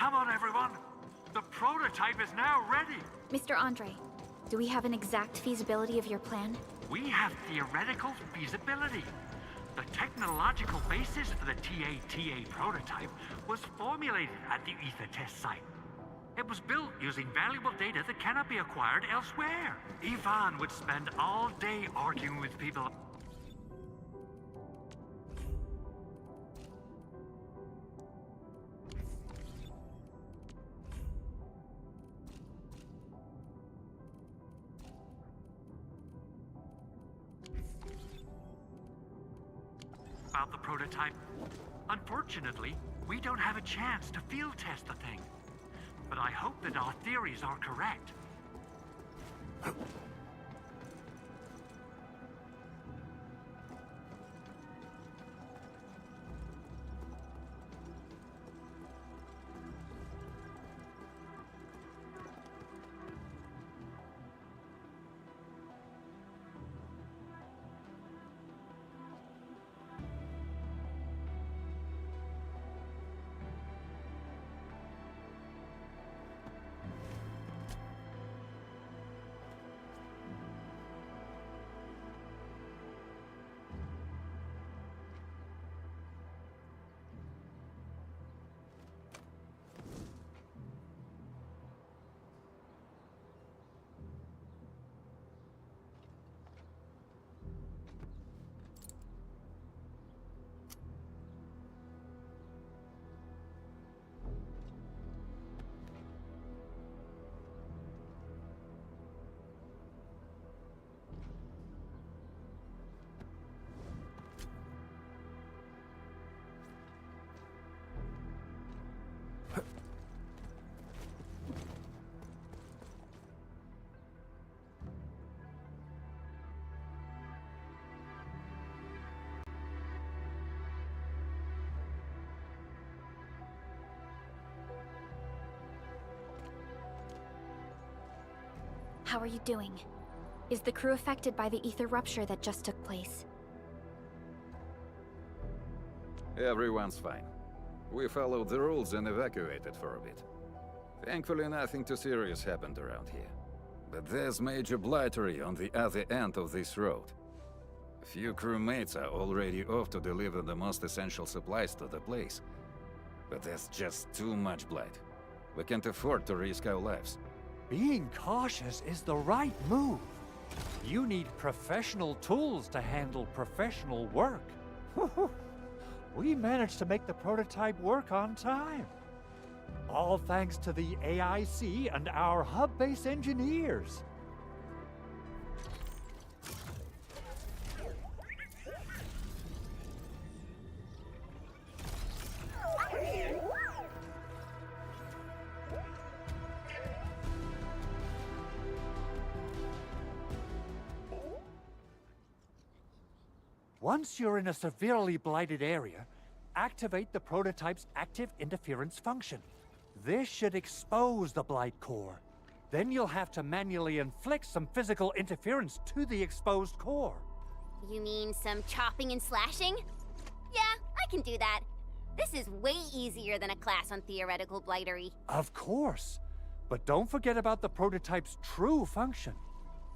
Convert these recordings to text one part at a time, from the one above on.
Come on, everyone. The prototype is now ready. Mr. Andre, do we have an exact feasibility of your plan? We have theoretical feasibility. The technological basis for the TA prototype was formulated at the Ether test site. It was built using valuable data that cannot be acquired elsewhere. Ivan would spend all day arguing with people. About the prototype. Unfortunately, we don't have a chance to field test the thing. But I hope that our theories are correct. How are you doing? Is the crew affected by the ether rupture that just took place? Everyone's fine. We followed the rules and evacuated for a bit. Thankfully, nothing too serious happened around here. But there's major blightery on the other end of this road. A few crewmates are already off to deliver the most essential supplies to the place. But there's just too much blight. We can't afford to risk our lives. Being cautious is the right move. You need professional tools to handle professional work. We managed to make the prototype work on time. All thanks to the AIC and our hub-base engineers. Once you're in a severely blighted area, activate the prototype's active interference function. This should expose the blight core. Then you'll have to manually inflict some physical interference to the exposed core. You mean some chopping and slashing? Yeah, I can do that. This is way easier than a class on theoretical blightery. Of course. But don't forget about the prototype's true function.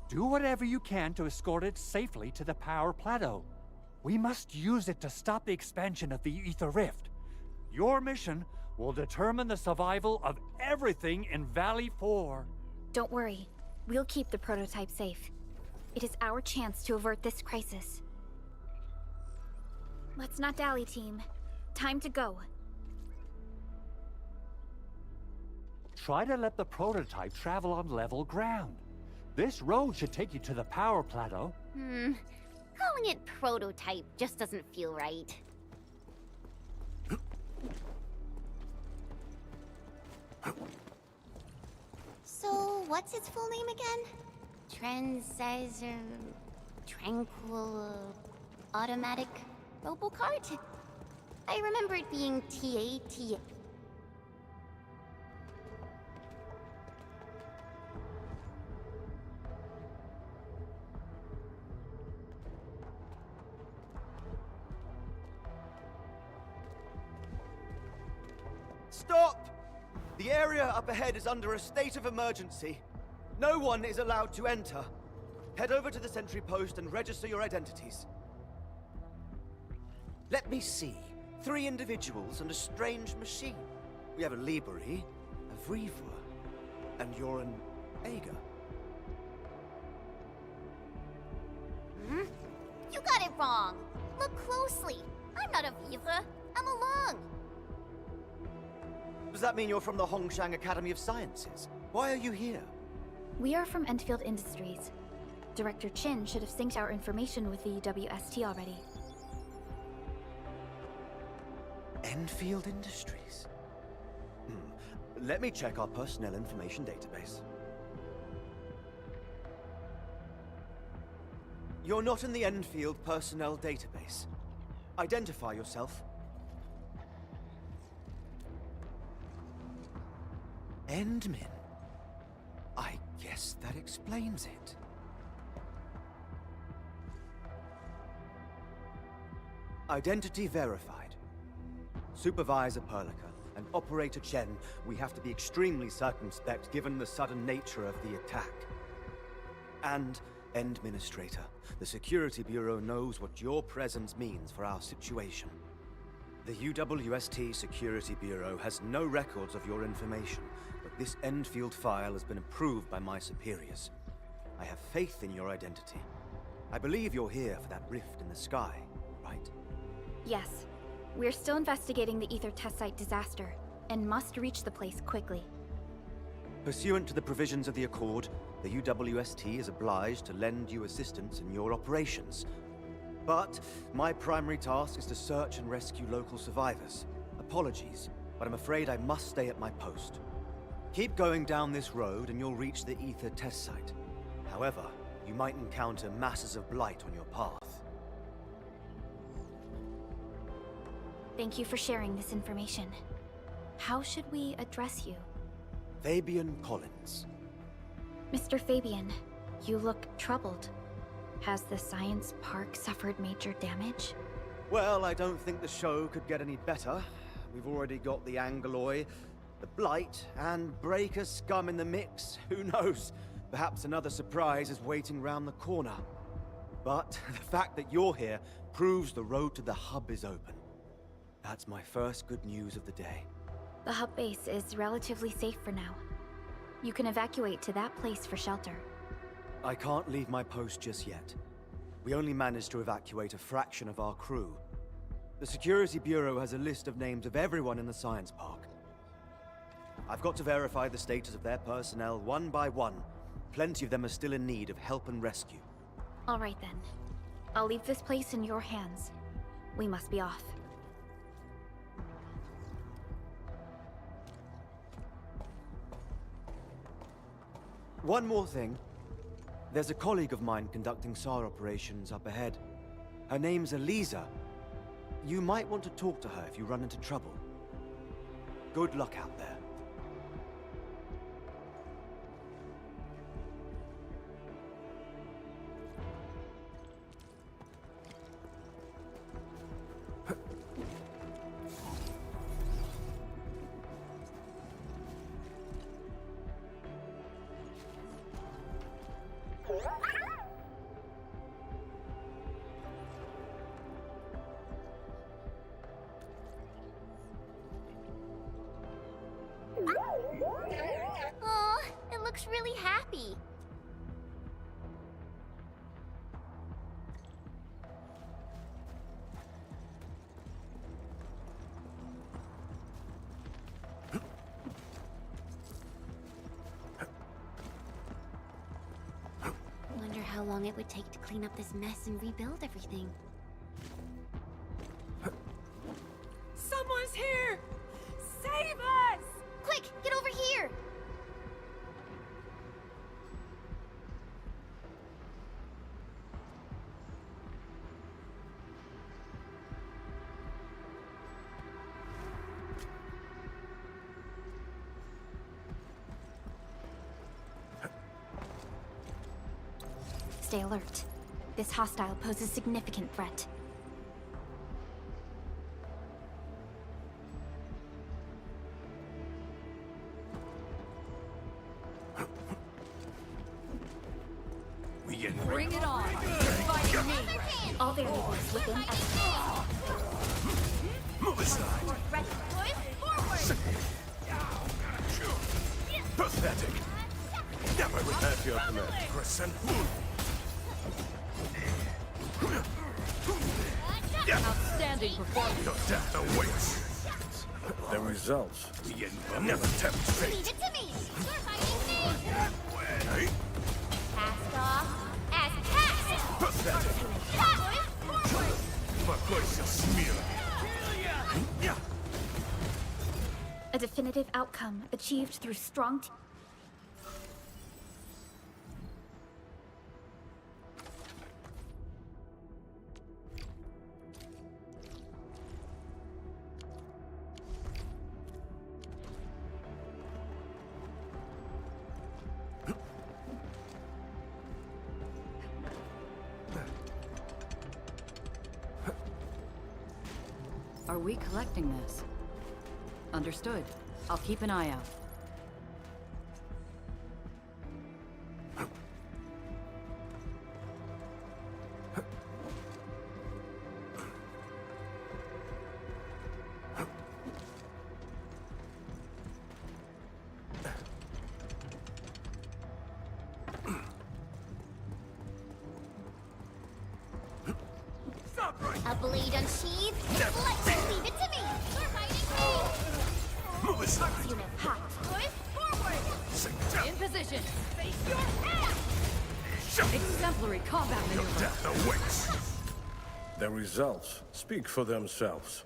Do whatever you can to escort it safely to the power plateau. We must use it to stop the expansion of the Ether Rift. Your mission will determine the survival of everything in Valley 4. Don't worry. We'll keep the prototype safe. It is our chance to avert this crisis. Let's not dally, team. Time to go. Try to let the prototype travel on level ground. This road should take you to the power plateau. Calling it prototype just doesn't feel right. So, what's its full name again? Tranquil... Automatic... Robocart? I remember it being TATA. Stop! The area up ahead is under a state of emergency. No one is allowed to enter. Head over to the sentry post and register your identities. Let me see. 3 individuals and a strange machine. We have a Liberi, a Vrivua, and you're an Ager. Hmm? You got it wrong. Look closely. I'm not a Vivre. I'm a Lung. Does that mean you're from the Hongshang Academy of Sciences? Why are you here? We are from Endfield Industries. Director Chin should have synced our information with the WST already. Endfield Industries? Let me check our personnel information database. You're not in the Endfield personnel database. Identify yourself. Endmin. I guess that explains it. Identity verified. Supervisor Perlica and Operator Chen, we have to be extremely circumspect given the sudden nature of the attack. And Administrator, the Security Bureau knows what your presence means for our situation. The UWST Security Bureau has no records of your information, but this Endfield file has been approved by my superiors. I have faith in your identity. I believe you're here for that rift in the sky, right? Yes. We're still investigating the Ether test site disaster, and must reach the place quickly. Pursuant to the provisions of the Accord, the UWST is obliged to lend you assistance in your operations. But my primary task is to search and rescue local survivors. Apologies, but I'm afraid I must stay at my post. Keep going down this road and you'll reach the Ether test site. However, you might encounter masses of blight on your path. Thank you for sharing this information. How should we address you? Fabian Collins. Mr. Fabian, you look troubled. Has the science park suffered major damage? Well, I don't think the show could get any better. We've already got the Angeloi, the Blight, and Breaker scum in the mix. Who knows? Perhaps another surprise is waiting round the corner. But the fact that you're here proves the road to the hub is open. That's my first good news of the day. The hub base is relatively safe for now. You can evacuate to that place for shelter. I can't leave my post just yet. We only managed to evacuate a fraction of our crew. The Security Bureau has a list of names of everyone in the science park. I've got to verify the status of their personnel one by one. Plenty of them are still in need of help and rescue. All right then. I'll leave this place in your hands. We must be off. One more thing. There's a colleague of mine conducting SAR operations up ahead. Her name's Eliza. You might want to talk to her if you run into trouble. Good luck out there. Aw, it looks really happy. Wonder how long it would take to clean up this mess and rebuild everything. Someone's here! Save us! Quick, get over here! Stay alert. This hostile poses significant threat. Bring it on. Fight me. All variables within Move aside. Ready. Forward. Pathetic. Never have your command. Crescent. Outstanding performance. Your death awaits. The results never tempt Leave fate. it to me. You're fighting me. Cast off. As cast. Pathetic. Forward. Покойся с миром. a definitive outcome achieved through strong Are we collecting this? Understood. I'll keep an eye out. A blade unsheathed. Let's leave it to me. You're fighting me. Move aside. Unit hot. Push forward. Sing down. In position. Face your ass. Exemplary combat Your maneuver. death awaits. The results speak for themselves.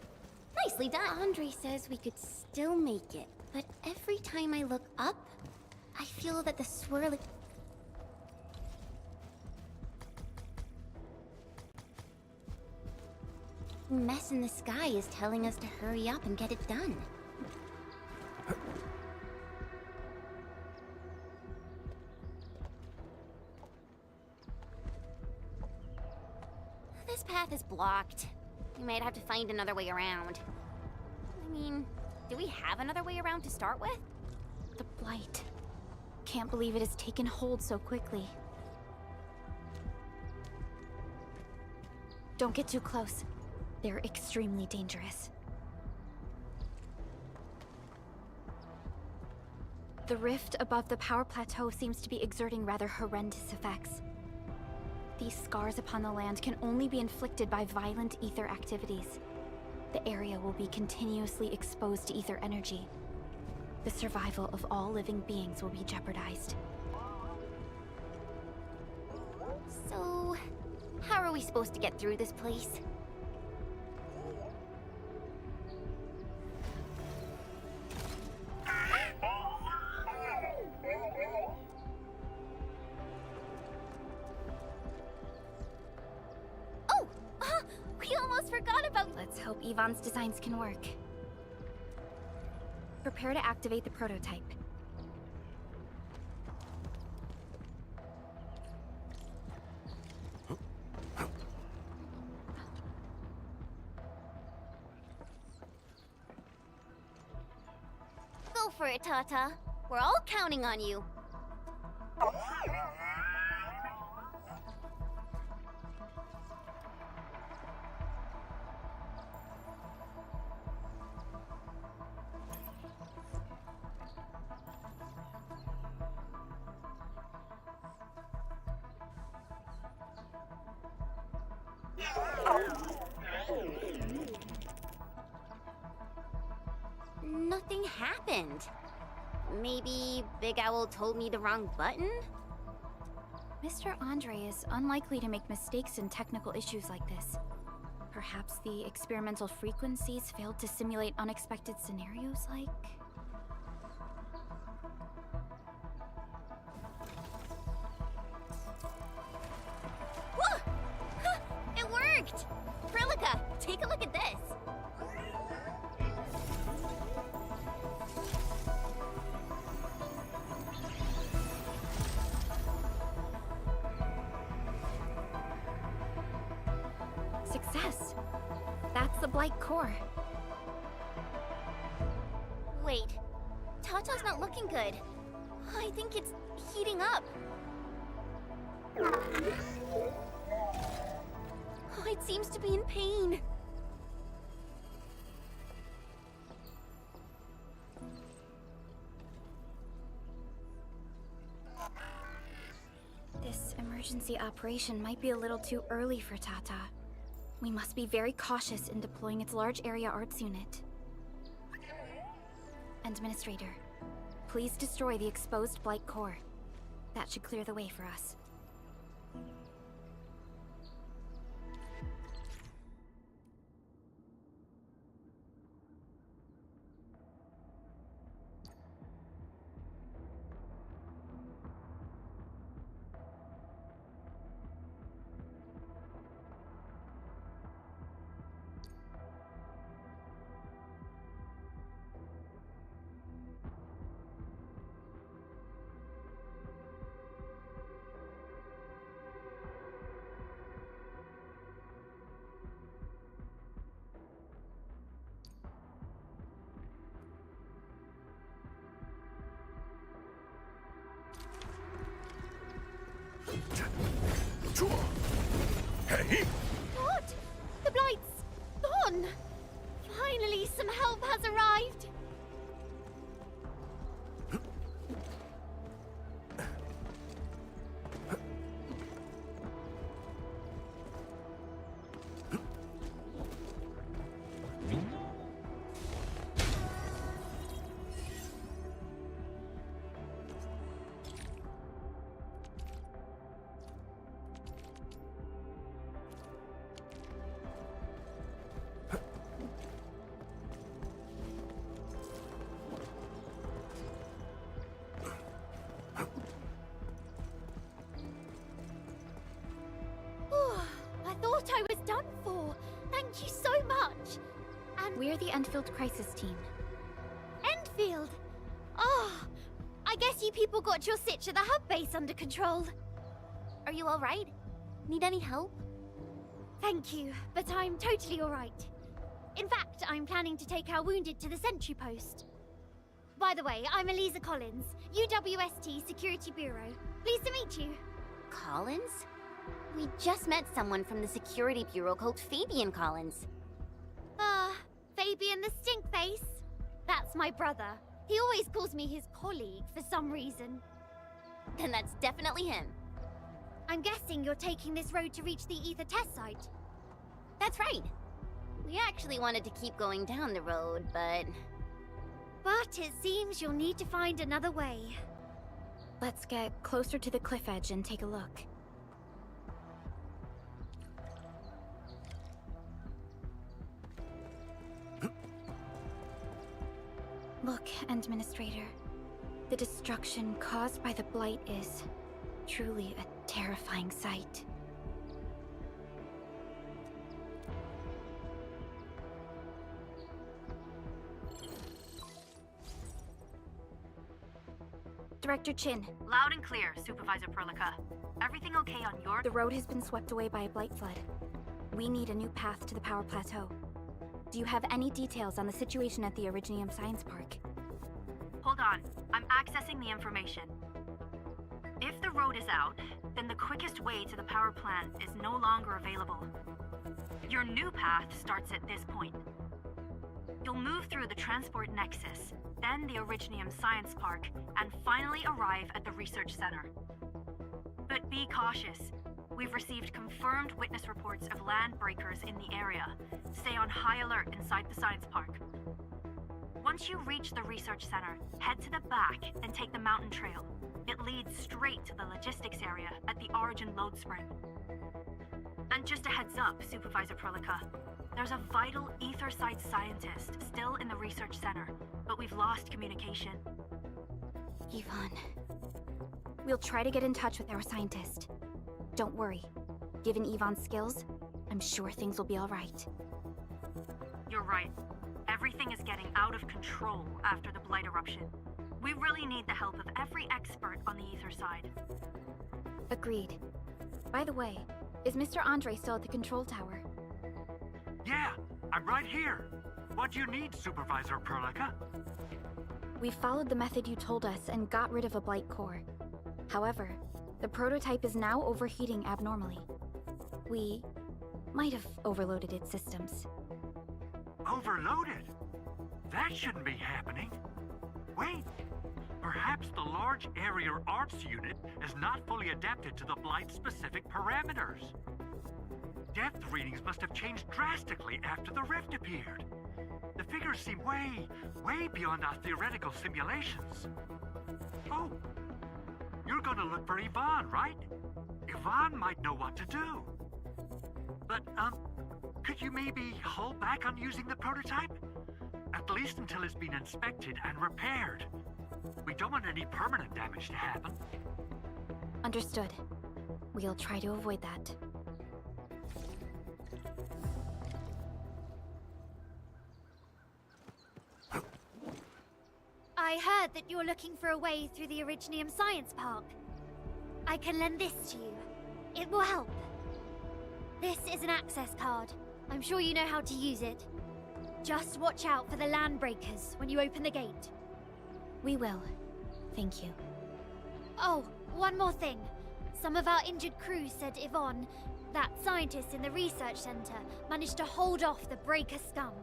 Nicely done. Andre says we could still make it, but every time I look up, I feel that the swirling... mess in the sky is telling us to hurry up and get it done. This path is blocked. We might have to find another way around. I mean, do we have another way around to start with? The blight. Can't believe it has taken hold so quickly. Don't get too close. They're extremely dangerous. The rift above the power plateau seems to be exerting rather horrendous effects. These scars upon the land can only be inflicted by violent ether activities. The area will be continuously exposed to ether energy. The survival of all living beings will be jeopardized. So, how are we supposed to get through this place? Oh! We almost forgot about... Let's hope Yvonne's designs can work. Prepare to activate the prototype. Go for it, Tata. We're all counting on you. Nothing happened. Maybe Big Owl told me the wrong button? Mr. Andre is unlikely to make mistakes in technical issues like this. Perhaps the experimental frequencies failed to simulate unexpected scenarios like... Whoa! Huh, it worked! Prilica, take a look at this. Success! That's the Blight core. Wait, Tata's not looking good. I think it's heating up. Oh, it seems to be in pain. This emergency operation might be a little too early for Tata. We must be very cautious in deploying its large area arts unit. Administrator, please destroy the exposed Blight core. That should clear the way for us. Hey! What? The Blight's gone! Finally, some help has arrived! I thought I was done for. Thank you so much. And We're the Endfield Crisis Team. Endfield! Oh, I guess you people got your sitch at the hub base under control. Are you alright? Need any help? Thank you, but I'm totally alright. In fact, I'm planning to take our wounded to the sentry post. By the way, I'm Eliza Collins, UWST Security Bureau. Pleased to meet you. Collins? We just met someone from the Security Bureau called Fabian Collins. Fabian the Stinkface? That's my brother. He always calls me his colleague for some reason. Then that's definitely him. I'm guessing you're taking this road to reach the Ether test site. That's right. We actually wanted to keep going down the road, but it seems you'll need to find another way. Let's get closer to the cliff edge and take a look. Look, Administrator. The destruction caused by the Blight is truly a terrifying sight. Director Chin, Loud and clear, Supervisor Perlica. Everything okay on your... the road has been swept away by a Blight flood. We need a new path to the power plateau. Do you have any details on the situation at the Originium Science Park? Hold on. I'm accessing the information. If the road is out, then the quickest way to the power plant is no longer available. Your new path starts at this point. You'll move through the Transport Nexus, then the Originium Science Park, and finally arrive at the Research Center. But be cautious. We've received confirmed witness reports of land breakers in the area. Stay on high alert inside the science park. Once you reach the Research Center, head to the back and take the mountain trail. It leads straight to the logistics area at the Origin Load Spring. And just a heads up, Supervisor Perlica. There's a vital ether site scientist still in the Research Center, but we've lost communication. Yvonne. We'll try to get in touch with our scientist. Don't worry. Given Yvonne's skills, I'm sure things will be all right. You're right. Everything is getting out of control after the Blight eruption. We really need the help of every expert on the ether side. Agreed. By the way, is Mr. Andre still at the control tower? Yeah, I'm right here. What do you need, Supervisor Perlica? We followed the method you told us and got rid of a Blight core. However, The prototype is now overheating abnormally. We might have overloaded its systems. Overloaded? That shouldn't be happening. Wait, perhaps the large area arts unit is not fully adapted to the Blight's specific parameters. Depth readings must have changed drastically after the rift appeared. The figures seem way beyond our theoretical simulations. Oh, you're gonna look for Yvonne, right? Yvonne might know what to do. But, could you maybe hold back on using the prototype? At least until it's been inspected and repaired. We don't want any permanent damage to happen. Understood. We'll try to avoid that. I heard that you're looking for a way through the Originium Science Park. I can lend this to you. It will help. This is an access card. I'm sure you know how to use it. Just watch out for the land breakers when you open the gate. We will. Thank you. Oh, one more thing. Some of our injured crew said Yvonne, that scientist in the research center, managed to hold off the breaker scum.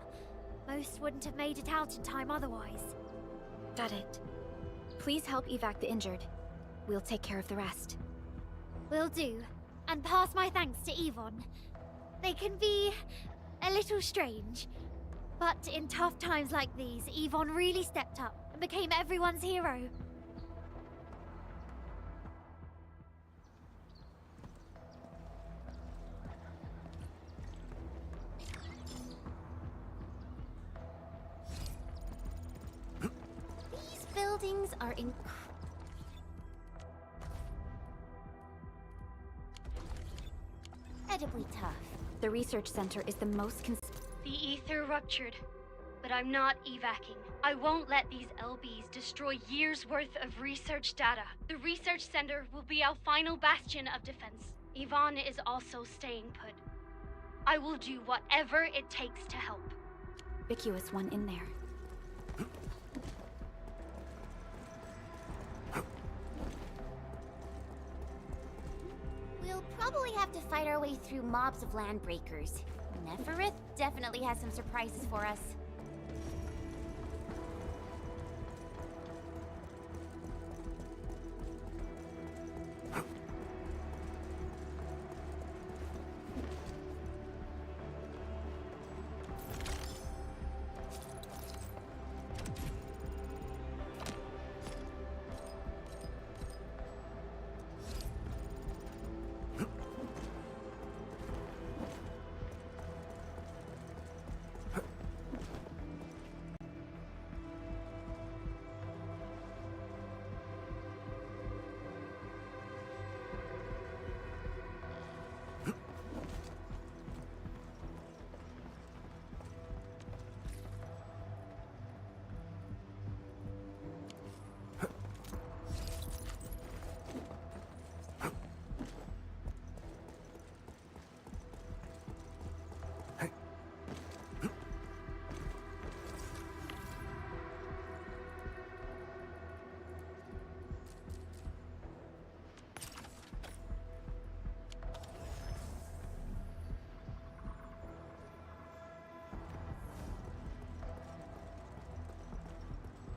Most wouldn't have made it out in time otherwise. Got it. Please help evac the injured. We'll take care of the rest. Will do. And pass my thanks to Yvonne. They can be a little strange. But in tough times like these, Yvonne really stepped up and became everyone's hero. These buildings are incredibly tough. The research center is the most The ether ruptured, but I'm not evacing. I won't let these LBs destroy years' worth of research data. The research center will be our final bastion of defense. Yvonne is also staying put. I will do whatever it takes to help. conspicuous one in there. We'll probably have to fight our way through mobs of land breakers. Neferith definitely has some surprises for us.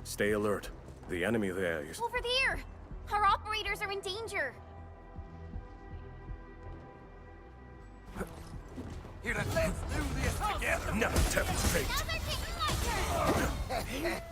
Stay alert. The enemy there is... Over there! Our operators are in danger! Here, let's do this together! Now, demonstrate! Now they're taking my turn! Oh.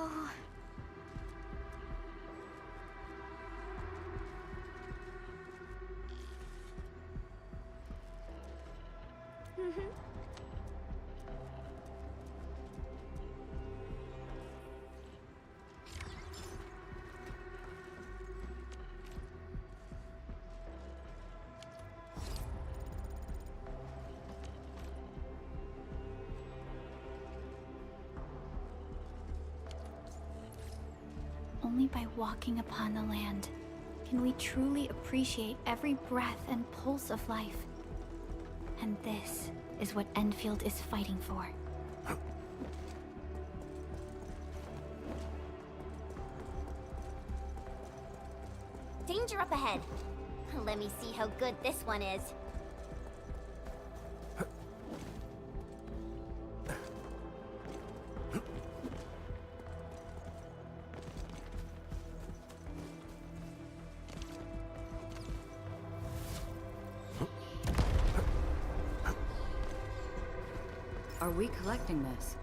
Oh. Only by walking upon the land can we truly appreciate every breath and pulse of life. And this is what Endfield is fighting for. Danger up ahead. Let me see how good this one is. Are we collecting this?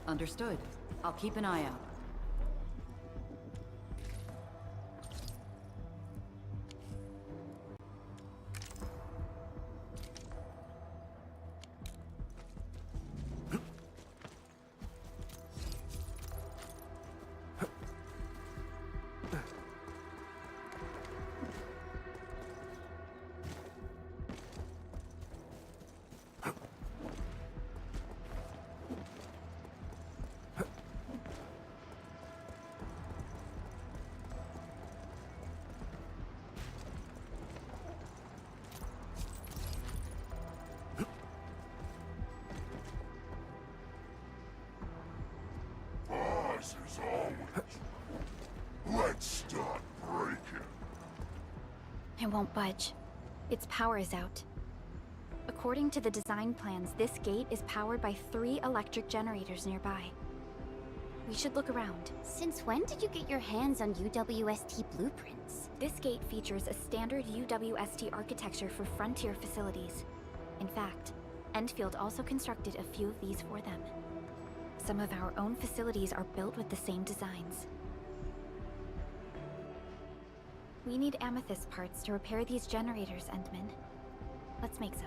Understood. I'll keep an eye out. As always. Let's start breaking. It won't budge. Its power is out. According to the design plans, this gate is powered by 3 electric generators nearby. We should look around. Since when did you get your hands on UWST blueprints? This gate features a standard UWST architecture for frontier facilities. In fact, Endfield also constructed a few of these for them. Some of our own facilities are built with the same designs. We need amethyst parts to repair these generators, Endman. Let's make some.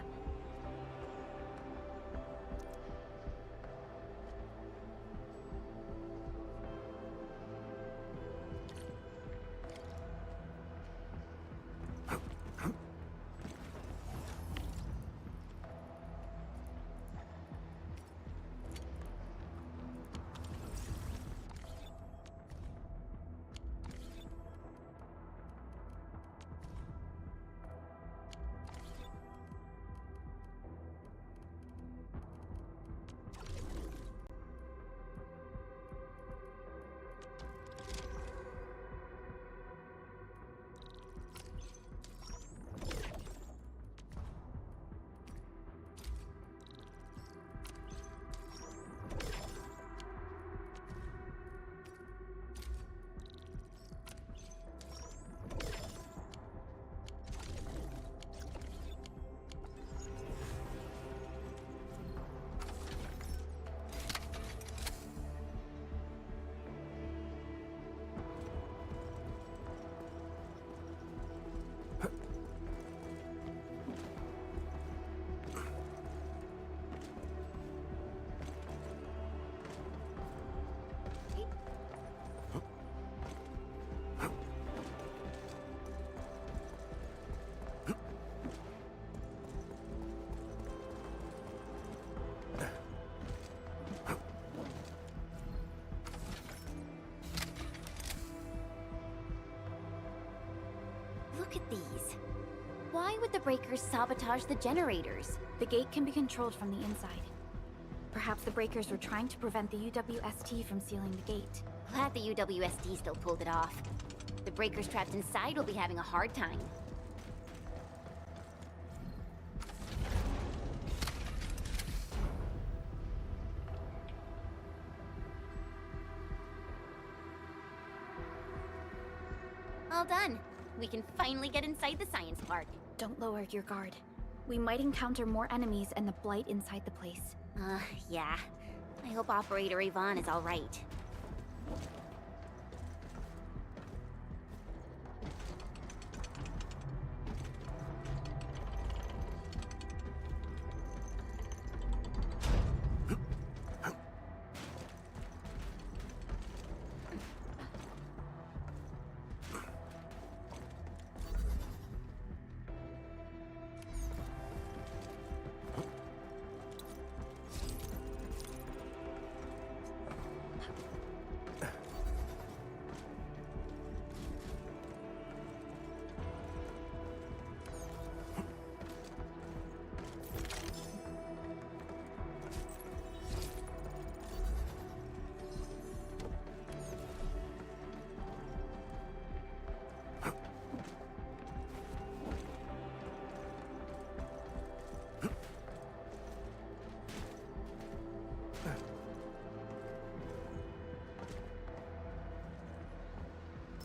Look at these. Why would the breakers sabotage the generators? The gate can be controlled from the inside. Perhaps the breakers were trying to prevent the UWST from sealing the gate. Glad the UWST still pulled it off. The breakers trapped inside will be having a hard time. All done. We can finally get inside the science park. Don't lower your guard. We might encounter more enemies and the Blight inside the place. Yeah. I hope Operator Yvonne is all right.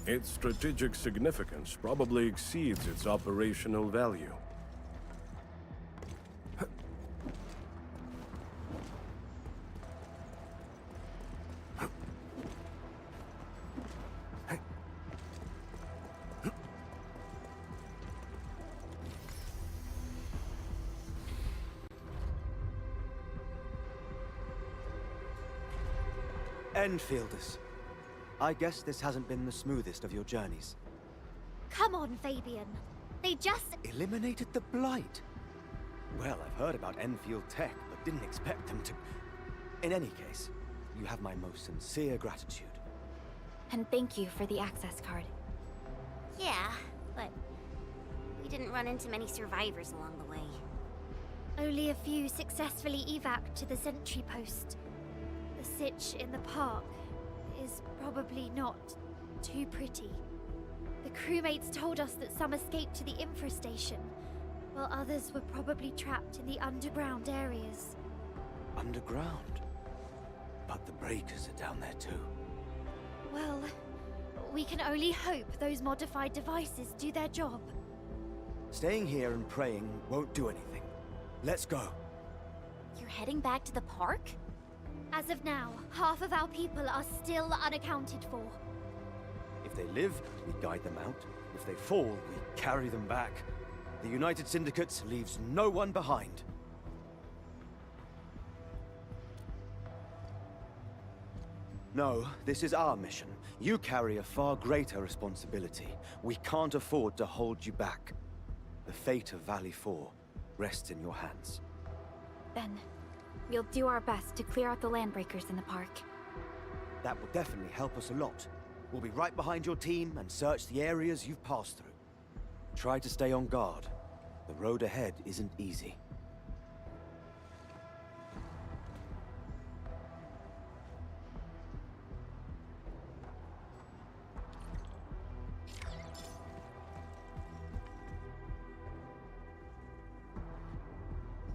Its strategic significance probably exceeds its operational value. Enfielders. I guess this hasn't been the smoothest of your journeys. Come on, Fabian. They just... Eliminated the Blight? Well, I've heard about Enfield tech, but didn't expect them to... In any case, you have my most sincere gratitude. And thank you for the access card. Yeah, but we didn't run into many survivors along the way. Only a few successfully evac to the sentry post. The sitch in the park is probably not too pretty. The crewmates told us that some escaped to the infrastation, while others were probably trapped in the underground areas. Underground? But the breakers are down there too. Well, we can only hope those modified devices do their job. Staying here and praying won't do anything. Let's go. You're heading back to the park? As of now, half of our people are still unaccounted for. If they live, we guide them out. If they fall, we carry them back. The United Syndicate leaves no one behind. No, this is our mission. You carry a far greater responsibility. We can't afford to hold you back. The fate of Valley 4 rests in your hands. Then, we'll do our best to clear out the landbreakers in the park. That will definitely help us a lot. We'll be right behind your team and search the areas you've passed through. Try to stay on guard. The road ahead isn't easy.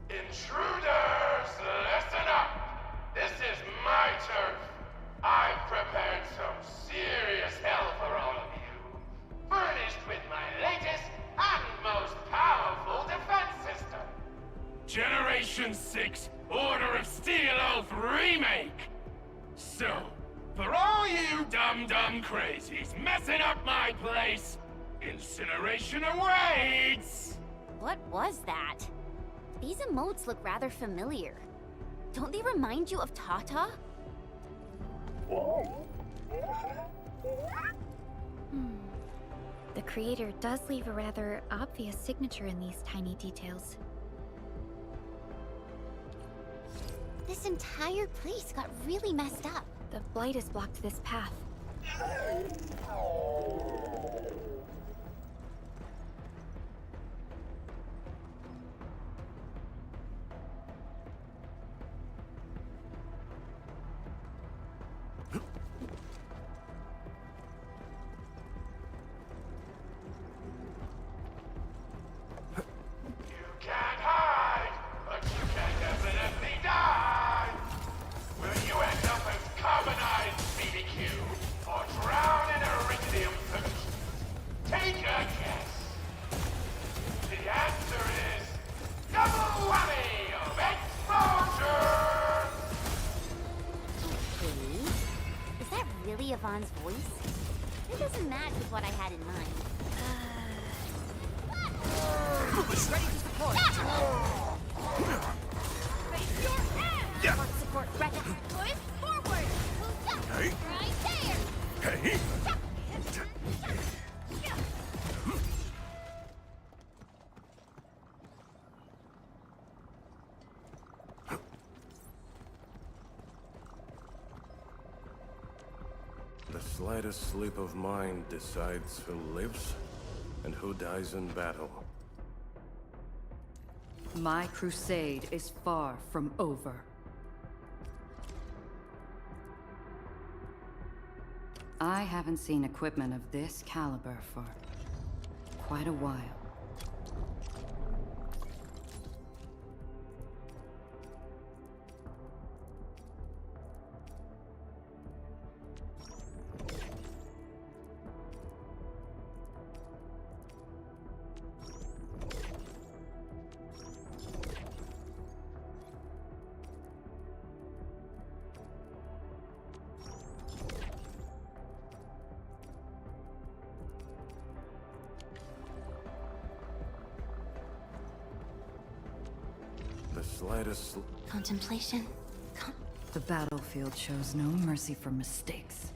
Intruders, listen up! This is my turf. I've prepared some serious hell for all of you. Furnished with my latest and most powerful defense system. Generation 6 Order of Steel Oath Remake! So, for all you dumb crazies messing up my place, incineration awaits! What was that? These emotes look rather familiar. Don't they remind you of Tata? The creator does leave a rather obvious signature in these tiny details. This entire place got really messed up. The Blight has blocked this path. Will you end up as carbonized BBQ or drown in iridium Yvonne's voice? It doesn't match with what I had in mind. Ready to support. Face your ass! Support ready. Push forward! Move up! Hey. Right there! Hey! The slightest slip of mine decides who lives and who dies in battle. My crusade is far from over. I haven't seen equipment of this caliber for quite a while. The slightest Contemplation. The battlefield shows no mercy for mistakes.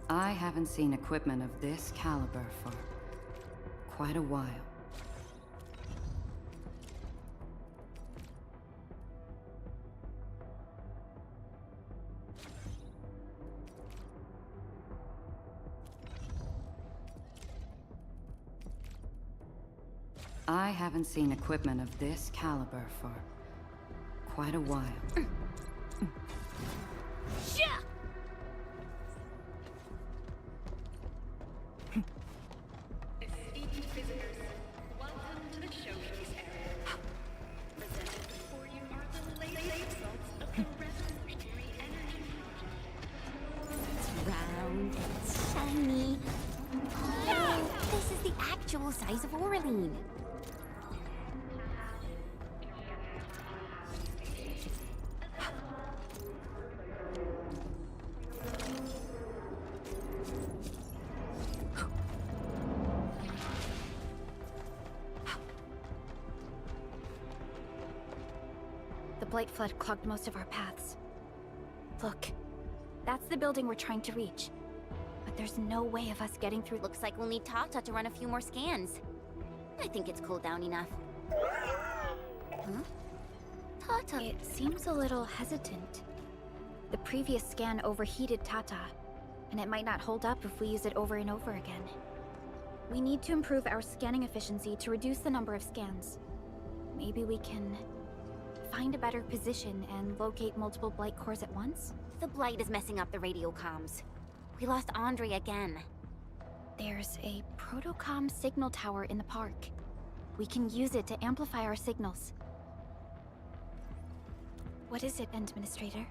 I haven't seen equipment of this caliber for quite a while. I haven't seen equipment of this caliber for quite a while. Esteemed visitors, welcome to the showcase area. Presented before you are the latest results of the revolutionary energy project. It's round and shiny. Oh, this is the actual size of Aureline. The Blight Flood clogged most of our paths. Look, that's the building we're trying to reach. But there's no way of us getting through. Looks like we'll need Tata to run a few more scans. I think it's cooled down enough. Huh? Tata. It seems a little hesitant. The previous scan overheated Tata, and it might not hold up if we use it over and over again. We need to improve our scanning efficiency to reduce the number of scans. Maybe we can find a better position and locate multiple Blight cores at once? The Blight is messing up the radio comms. We lost Andre again. There's a protocom signal tower in the park. We can use it to amplify our signals. What is it, Administrator?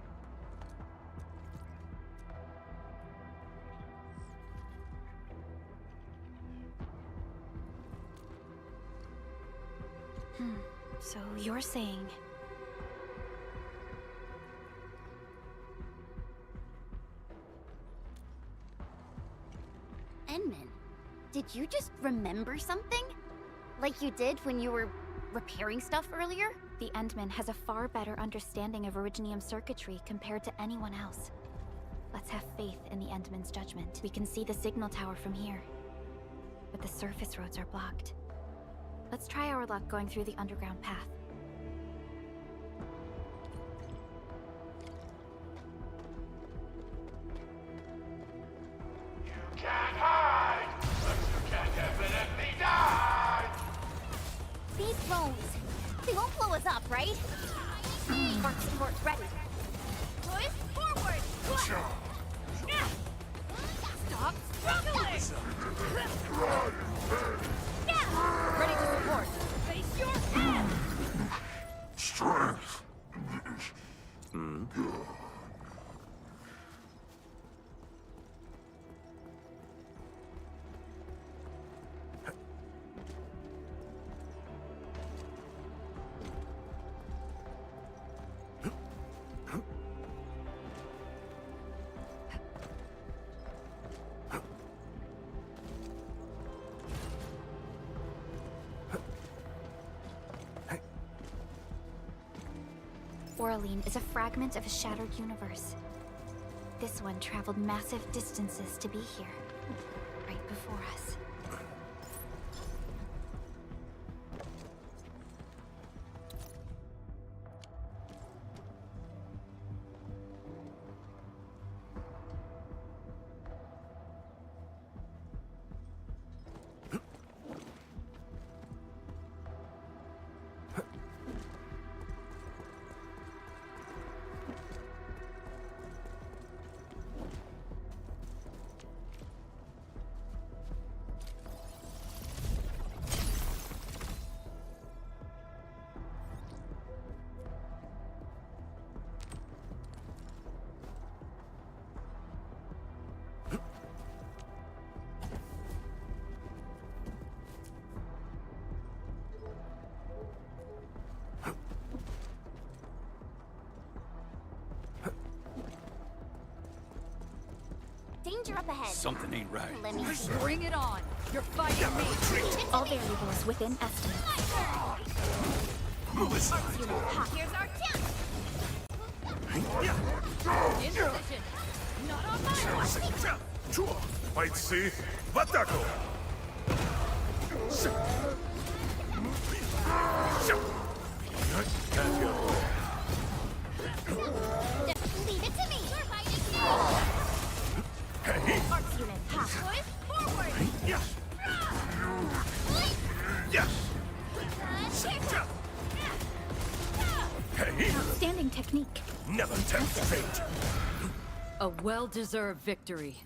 So you're saying... Enman, did you just remember something? Like you did when you were repairing stuff earlier? The Endman has a far better understanding of Originium circuitry compared to anyone else. Let's have faith in the Endman's judgment. We can see the signal tower from here, but the surface roads are blocked. Let's try our luck going through the underground path. You can't hide, but you can definitely die! These drones, they won't blow us up, right? Arc support ready. Push forward! Stop struggling! Ready to support. Face your ass! strength. Oraline is a fragment of a shattered universe. This one traveled massive distances to be here, right before us. Danger up ahead. Something ain't right. Let me bring it on. You're fighting me. All variables within estimate. Move aside. Here's our chance. In position. Not on my watch. Fight C. Batako. That's your boy. Leave it to me. We're fighting. Hey. Arts unit, halfway forward. Yes. Yes. Hey. Outstanding technique. Never tempt fate. A well-deserved victory.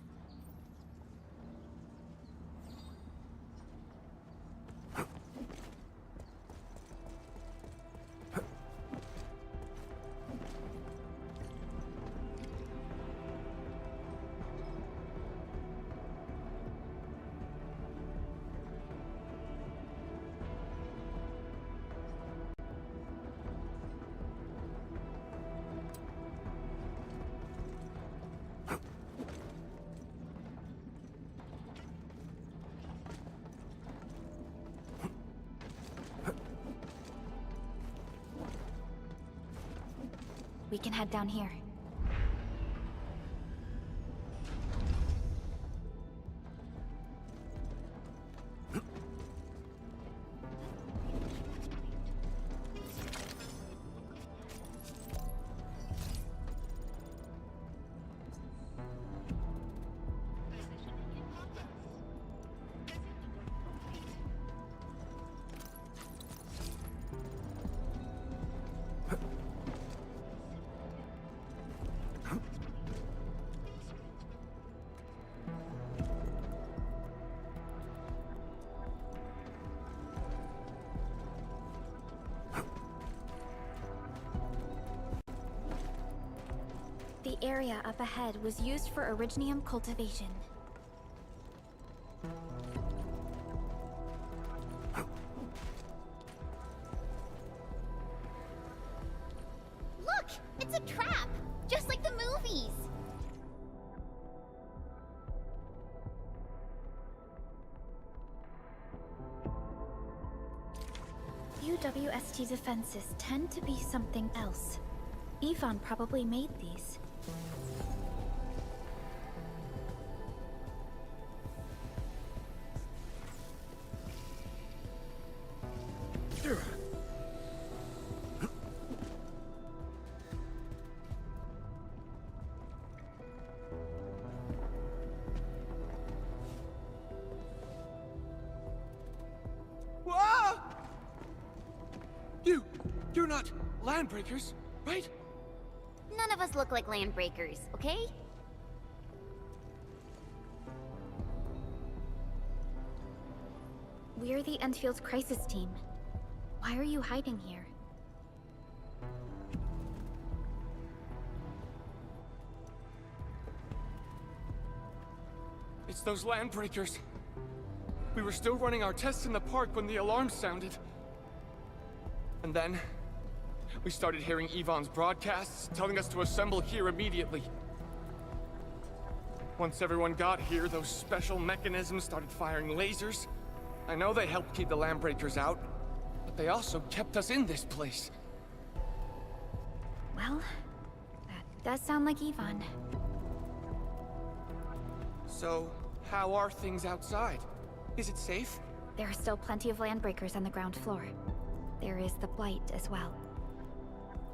We can head down here. The area up ahead was used for originium cultivation. Look! It's a trap! Just like the movies! UWST defenses tend to be something else. Yvonne probably made these. You're not landbreakers, right? None of us look like landbreakers, okay? We're the Endfield crisis team. Why are you hiding here? It's those landbreakers. We were still running our tests in the park when the alarm sounded. And then, we started hearing Yvonne's broadcasts telling us to assemble here immediately. Once everyone got here, those special mechanisms started firing lasers. I know they helped keep the landbreakers out, but they also kept us in this place. Well, that does sound like Yvonne. So, how are things outside? Is it safe? There are still plenty of landbreakers on the ground floor. There is the Blight as well.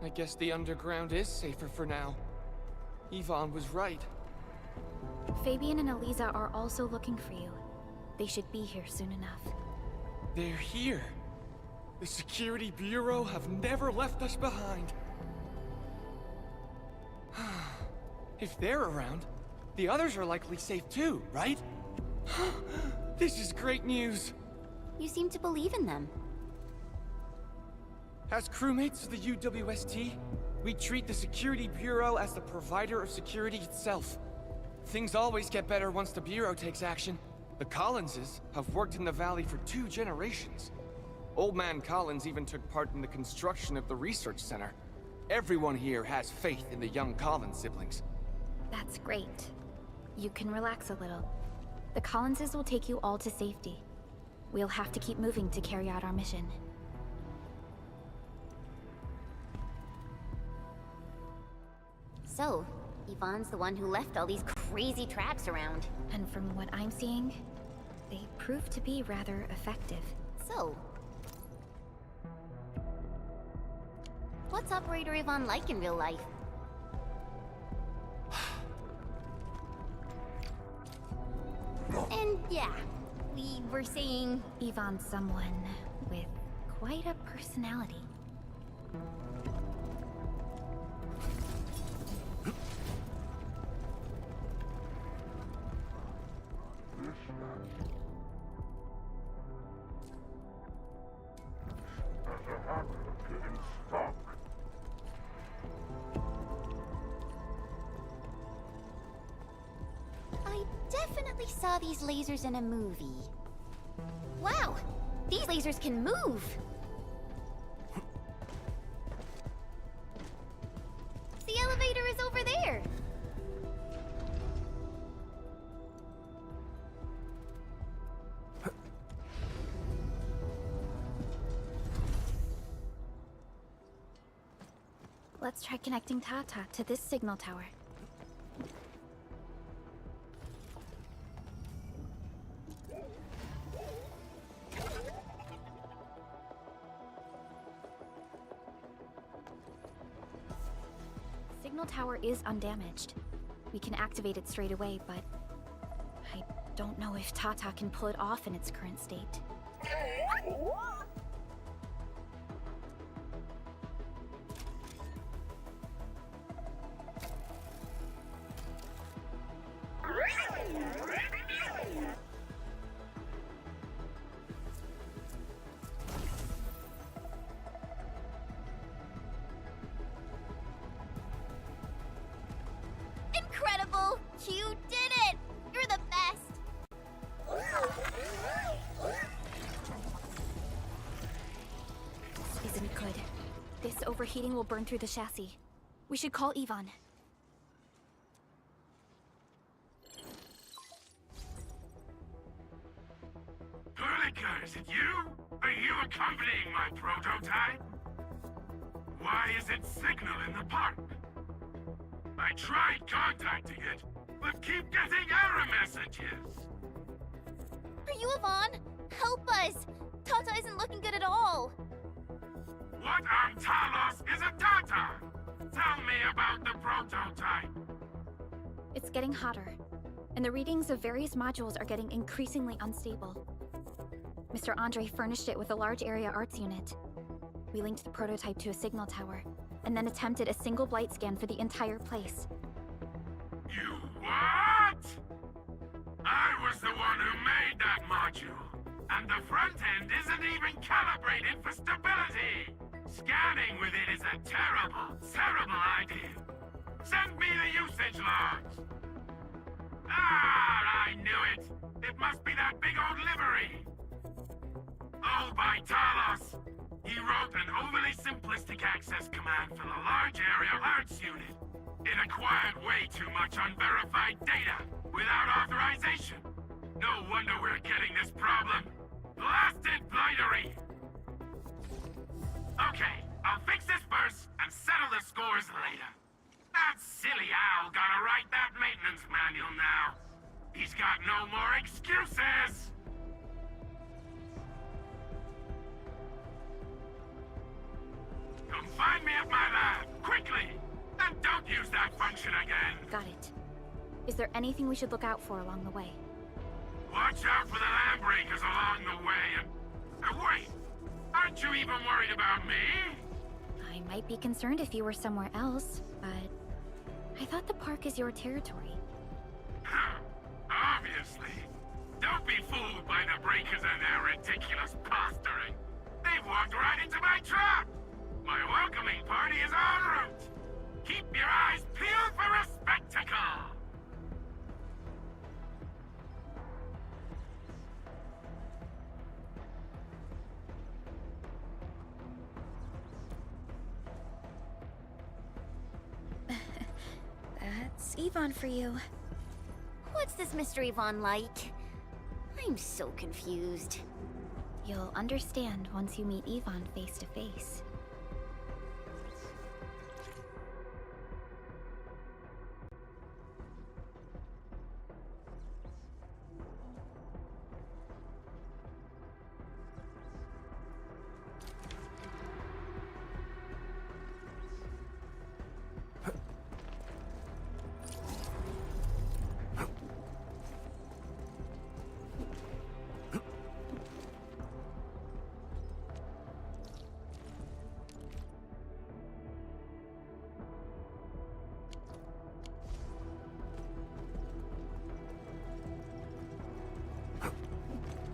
I guess the underground is safer for now. Yvonne was right. Fabian and Eliza are also looking for you. They should be here soon enough. They're here. The Security Bureau have never left us behind. If they're around, the others are likely safe too, right? This is great news. You seem to believe in them. As crewmates of the UWST, we treat the Security Bureau as the provider of security itself. Things always get better once the Bureau takes action. The Collinses have worked in the Valley for 2 generations. Old Man Collins even took part in the construction of the research center. Everyone here has faith in the young Collins siblings. That's great. You can relax a little. The Collinses will take you all to safety. We'll have to keep moving to carry out our mission. So, Yvonne's the one who left all these crazy traps around. And from what I'm seeing, they prove to be rather effective. So, what's Operator Yvonne like in real life? And yeah, we were saying... Yvonne's someone with quite a personality. I definitely saw these lasers in a movie. Wow! These lasers can move! The elevator is over there! Let's try connecting Tata to this signal tower. Signal tower is undamaged. We can activate it straight away, but I don't know if Tata can pull it off in its current state. Incredible! You did it! You're the best! This isn't good. This overheating will burn through the chassis. We should call Yvonne. Perlica, is it you? Are you accompanying my prototype? Why is it signal in the park? I tried contacting it, but keep getting error messages. Are you Yvonne? Help us! Tata isn't looking good at all! What on Talos is a Tata? Tell me about the prototype. It's getting hotter, and the readings of various modules are getting increasingly unstable. Mr. Andre furnished it with a large area arts unit. We linked the prototype to a signal tower, and then attempted a single blight scan for the entire place. You what? I was the one who made that module, and the front end isn't even calibrated for stability. Scanning with it is a terrible, terrible idea. Send me the usage logs. Ah, I knew it. It must be that big old livery. Oh, by Talos. He wrote an overly simplistic access command for the large area arts unit. It acquired way too much unverified data without authorization. No wonder we're getting this problem. Blasted blightery! Okay, I'll fix this first and settle the scores later. Find me at my lab, quickly! And don't use that function again! Got it. Is there anything we should look out for along the way? Watch out for the land breakers along the way and... wait! Aren't you even worried about me? I might be concerned if you were somewhere else, but... I thought the park is your territory. Obviously. Don't be fooled by the breakers and their ridiculous posturing. They've walked right into my trap! My welcoming party is en route! Keep your eyes peeled for a spectacle! That's Yvonne for you. What's this Mr. Yvonne like? I'm so confused. You'll understand once you meet Yvonne face to face.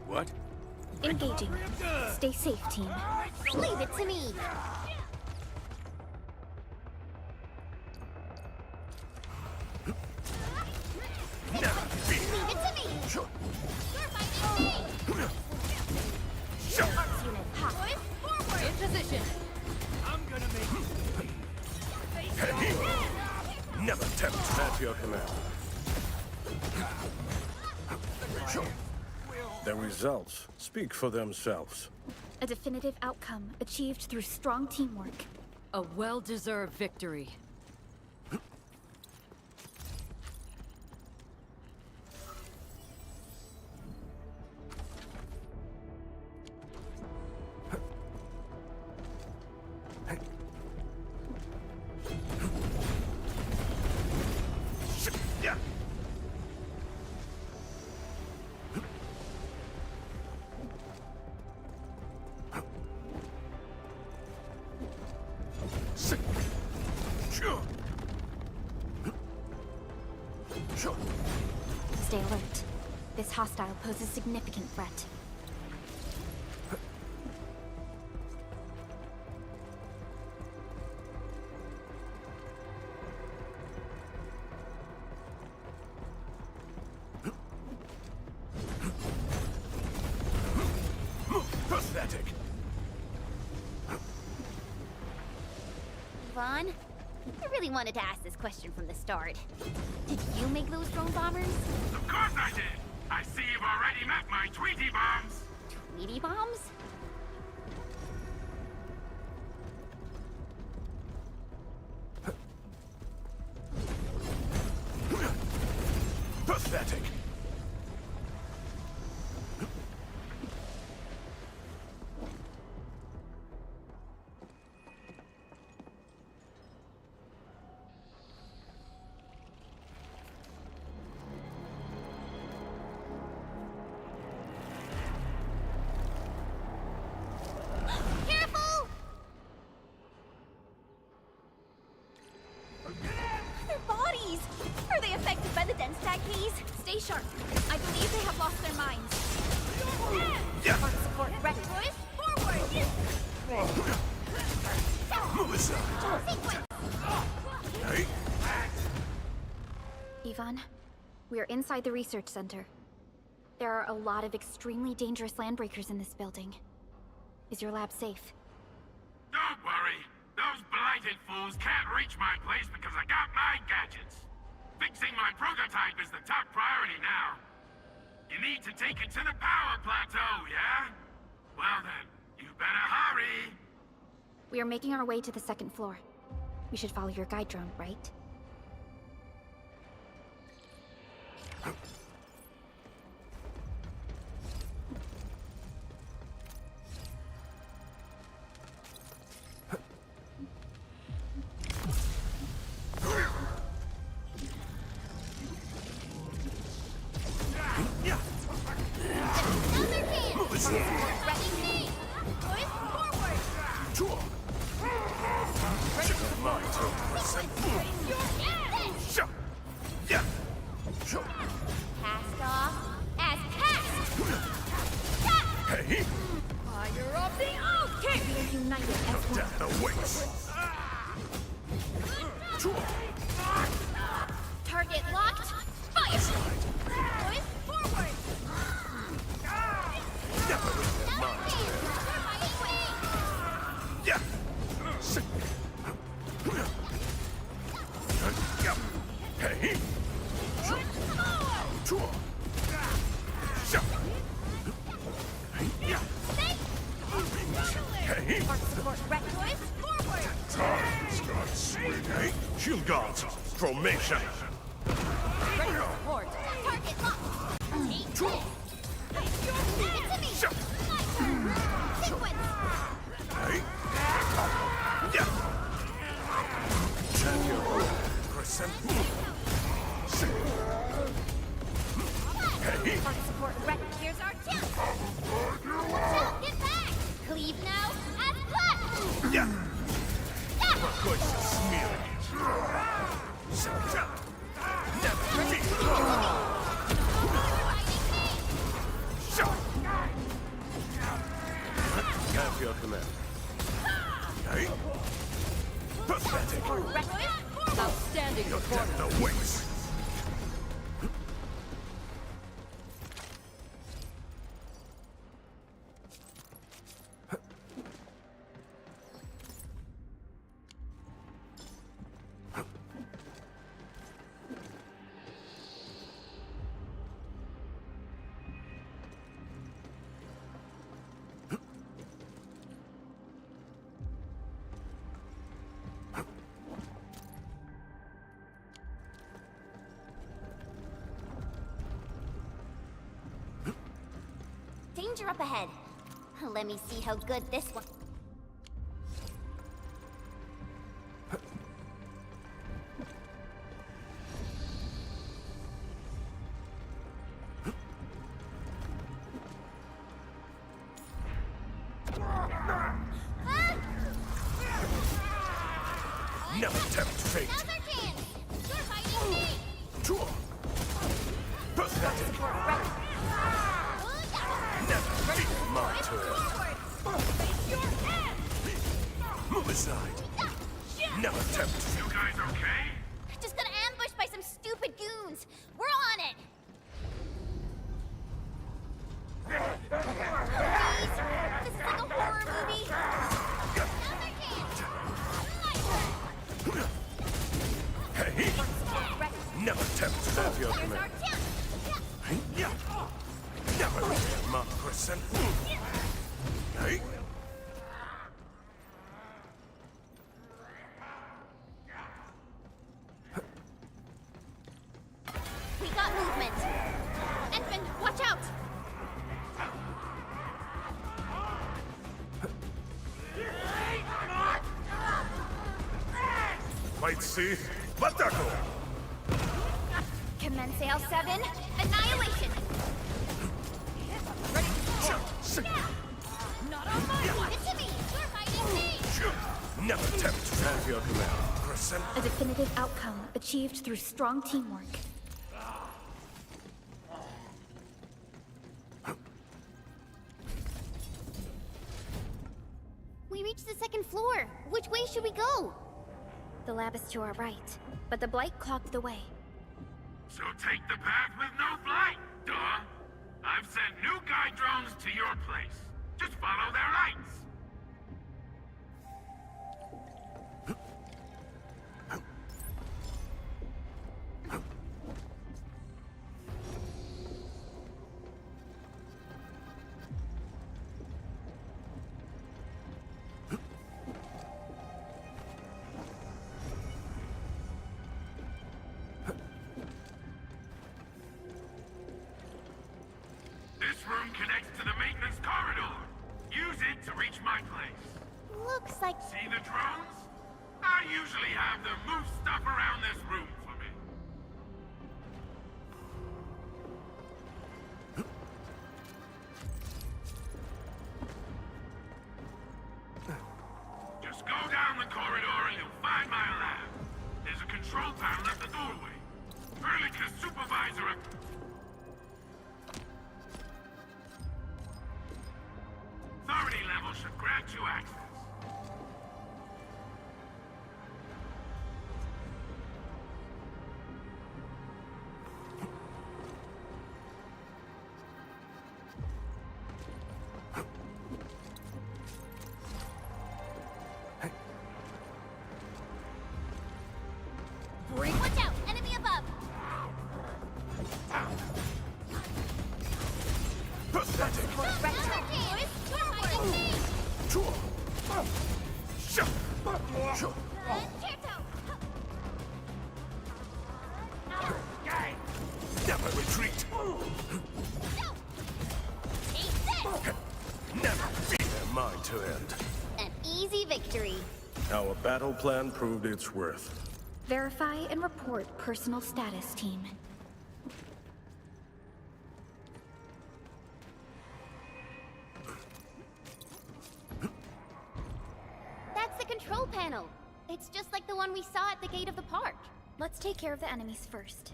What? Engaging. Stay safe, team. Leave it to me! Leave it to me! You're fighting me! Arts unit, hot. Forward! In position. I'm gonna make you. Never tempt. At your command. The results speak for themselves. A definitive outcome achieved through strong teamwork. A well-deserved victory. Stay alert. This hostile poses significant threat. Pathetic. Yvonne, I really wanted to ask this question from the start. Did you make those drone bombers? Of course I did! I see you've already met my Tweety bombs! Tweety bombs? Pathetic. Careful! Their bodies! Are they affected by the dense tag keys? Stay sharp. I believe they have lost their minds. Support, support, ready. Forward! Move aside. Sequence! Hey. Yvonne, we are inside the research center. There are a lot of extremely dangerous landbreakers in this building. Is your lab safe? Don't worry. Those blighted fools can't reach my place because I got my gadgets. Fixing my prototype is the top priority now. You need to take it to the power plateau, yeah? Well then, you better hurry. We are making our way to the second floor. We should follow your guide drone, right? My turn to assemble. Yeah. Cast off as cast! Hey, Fire of the Oath! We are united as one. death awaits. Target locked. Fire! Boys, forward! Never in your mind. Yeah. Hey. Hey. Support wreck. Boys, forward! Time's got swing, hey? Shield guards, formation. Ready to support. Target locked. Take this. Give it to me. My turn. Sequence. Hey. Yeah. Champion. Crescent. Hey. Park support wreck. Here's our chance. Get back. Cleave now as cut. Yeah. Going to smear it. Never defeat. Have your command. Hey. Pathetic. Outstanding Your performance. death awaits. Danger up ahead. Let me see how good this one. Never tempt fate. Another chance. You're fighting me. Pathetic. Never defeat my turn. Face your ass. Move aside. Never tempt. You guys okay? Just got ambushed by some stupid goons. We're on it. Please. This is like a horror movie. Another chance. Hey. Never tempt. Have your Here's our command. chance. Never return my crescent. Hey. We got movement. Endfield, watch out. Might see. Batako. Commence AL7. Annihilation. Ready to support. Not on my watch. It's me. You're fighting me. Never tempt. Have your command. Crescent. A definitive outcome achieved through strong teamwork. We reached the second floor. Which way should we go? The lab is to our right, but the blight clogged the way. So take the path with no blight, duh. I've sent new guide drones to your place. Just follow their lights. This room connects to the maintenance corridor. Use it to reach my place. Looks like... See the drones? I usually have them move stuff around this room for me. Just Go down the corridor and you'll find my lab. There's a control panel at the doorway. Perlica's supervisor... Authority level should grant you access. Watch out! Enemy above! Pathetic! Never retreat! Never fear mine to end. An easy victory. Our battle plan proved its worth. Verify and report personal status, team. That's the control panel. It's just like the one we saw at the gate of the park. Let's take care of the enemies first.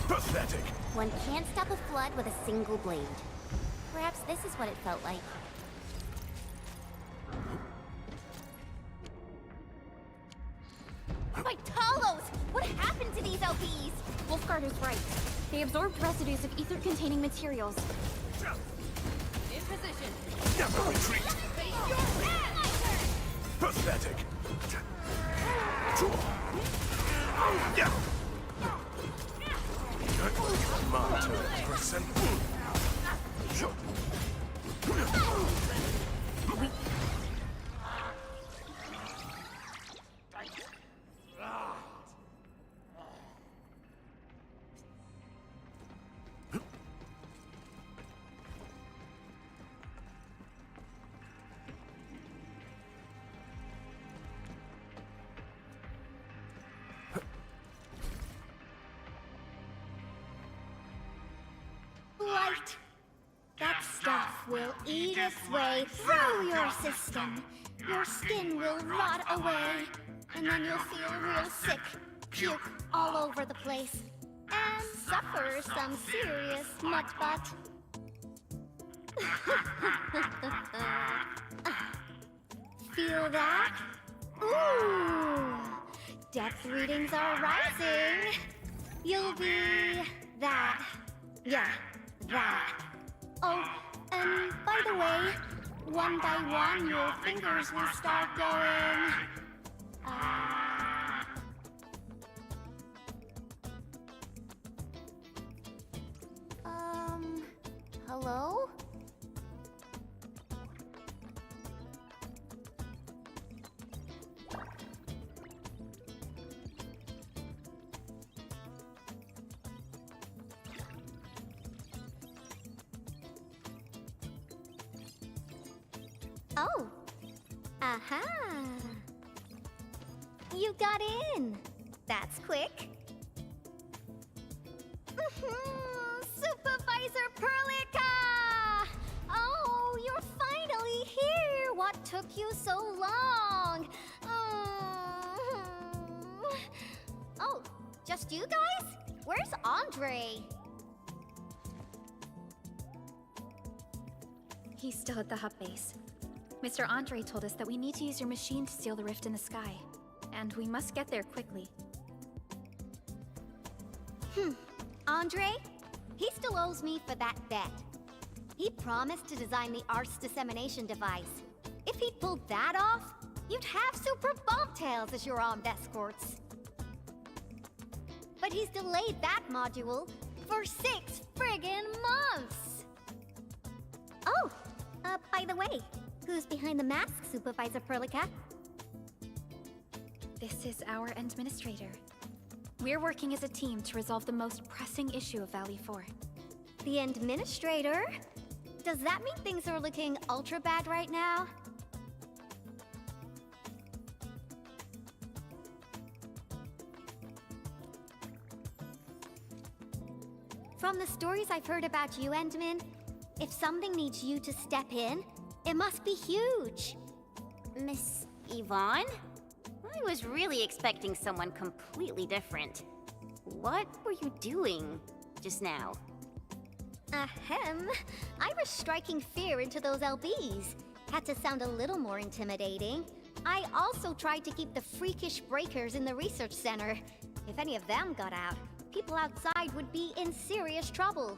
Pathetic! One can't stop a flood with a single blade. Perhaps this is what it felt like. My Talos! What happened to these LPs? Wolfguard is right. They absorbed residues of ether-containing materials. In position. Never retreat! Face your hand! Pathetic! Mine to end, person. Light. That stuff will eat its way through your system. Your skin will rot away. And then you'll feel real sick. Puke all over the place. And suffer some serious mud butt. Feel that? Ooh! Depth readings are rising. You'll be that. Yeah, that. Oh, and by the way, one by one your fingers will start going. Hello? Oh. Aha. You got in. That's quick. Supervisor Perlica! Oh, you're finally here. What took you so long? Oh, just you guys? Where's Andre? He's still at the hub base. Mr. Andre told us that we need to use your machine to seal the rift in the sky. And we must get there quickly. Andre? He still owes me for that bet. He promised to design the Art's dissemination device. If he'd pulled that off, you'd have super bobtails as your armed escorts. But he's delayed that module For 6 friggin' months! Oh, by the way, who's behind the mask, Supervisor Perlica? This is our administrator. We're working as a team to resolve the most pressing issue of Valley 4. The administrator? Does that mean things are looking ultra bad right now? From the stories I've heard about you, Endman, if something needs you to step in, it must be huge. Miss Yvonne? I was really expecting someone completely different. What were you doing just now? Ahem. I was striking fear into those LBs. Had to sound a little more intimidating. I also tried to keep the freakish breakers in the research center. If any of them got out, people outside would be in serious trouble.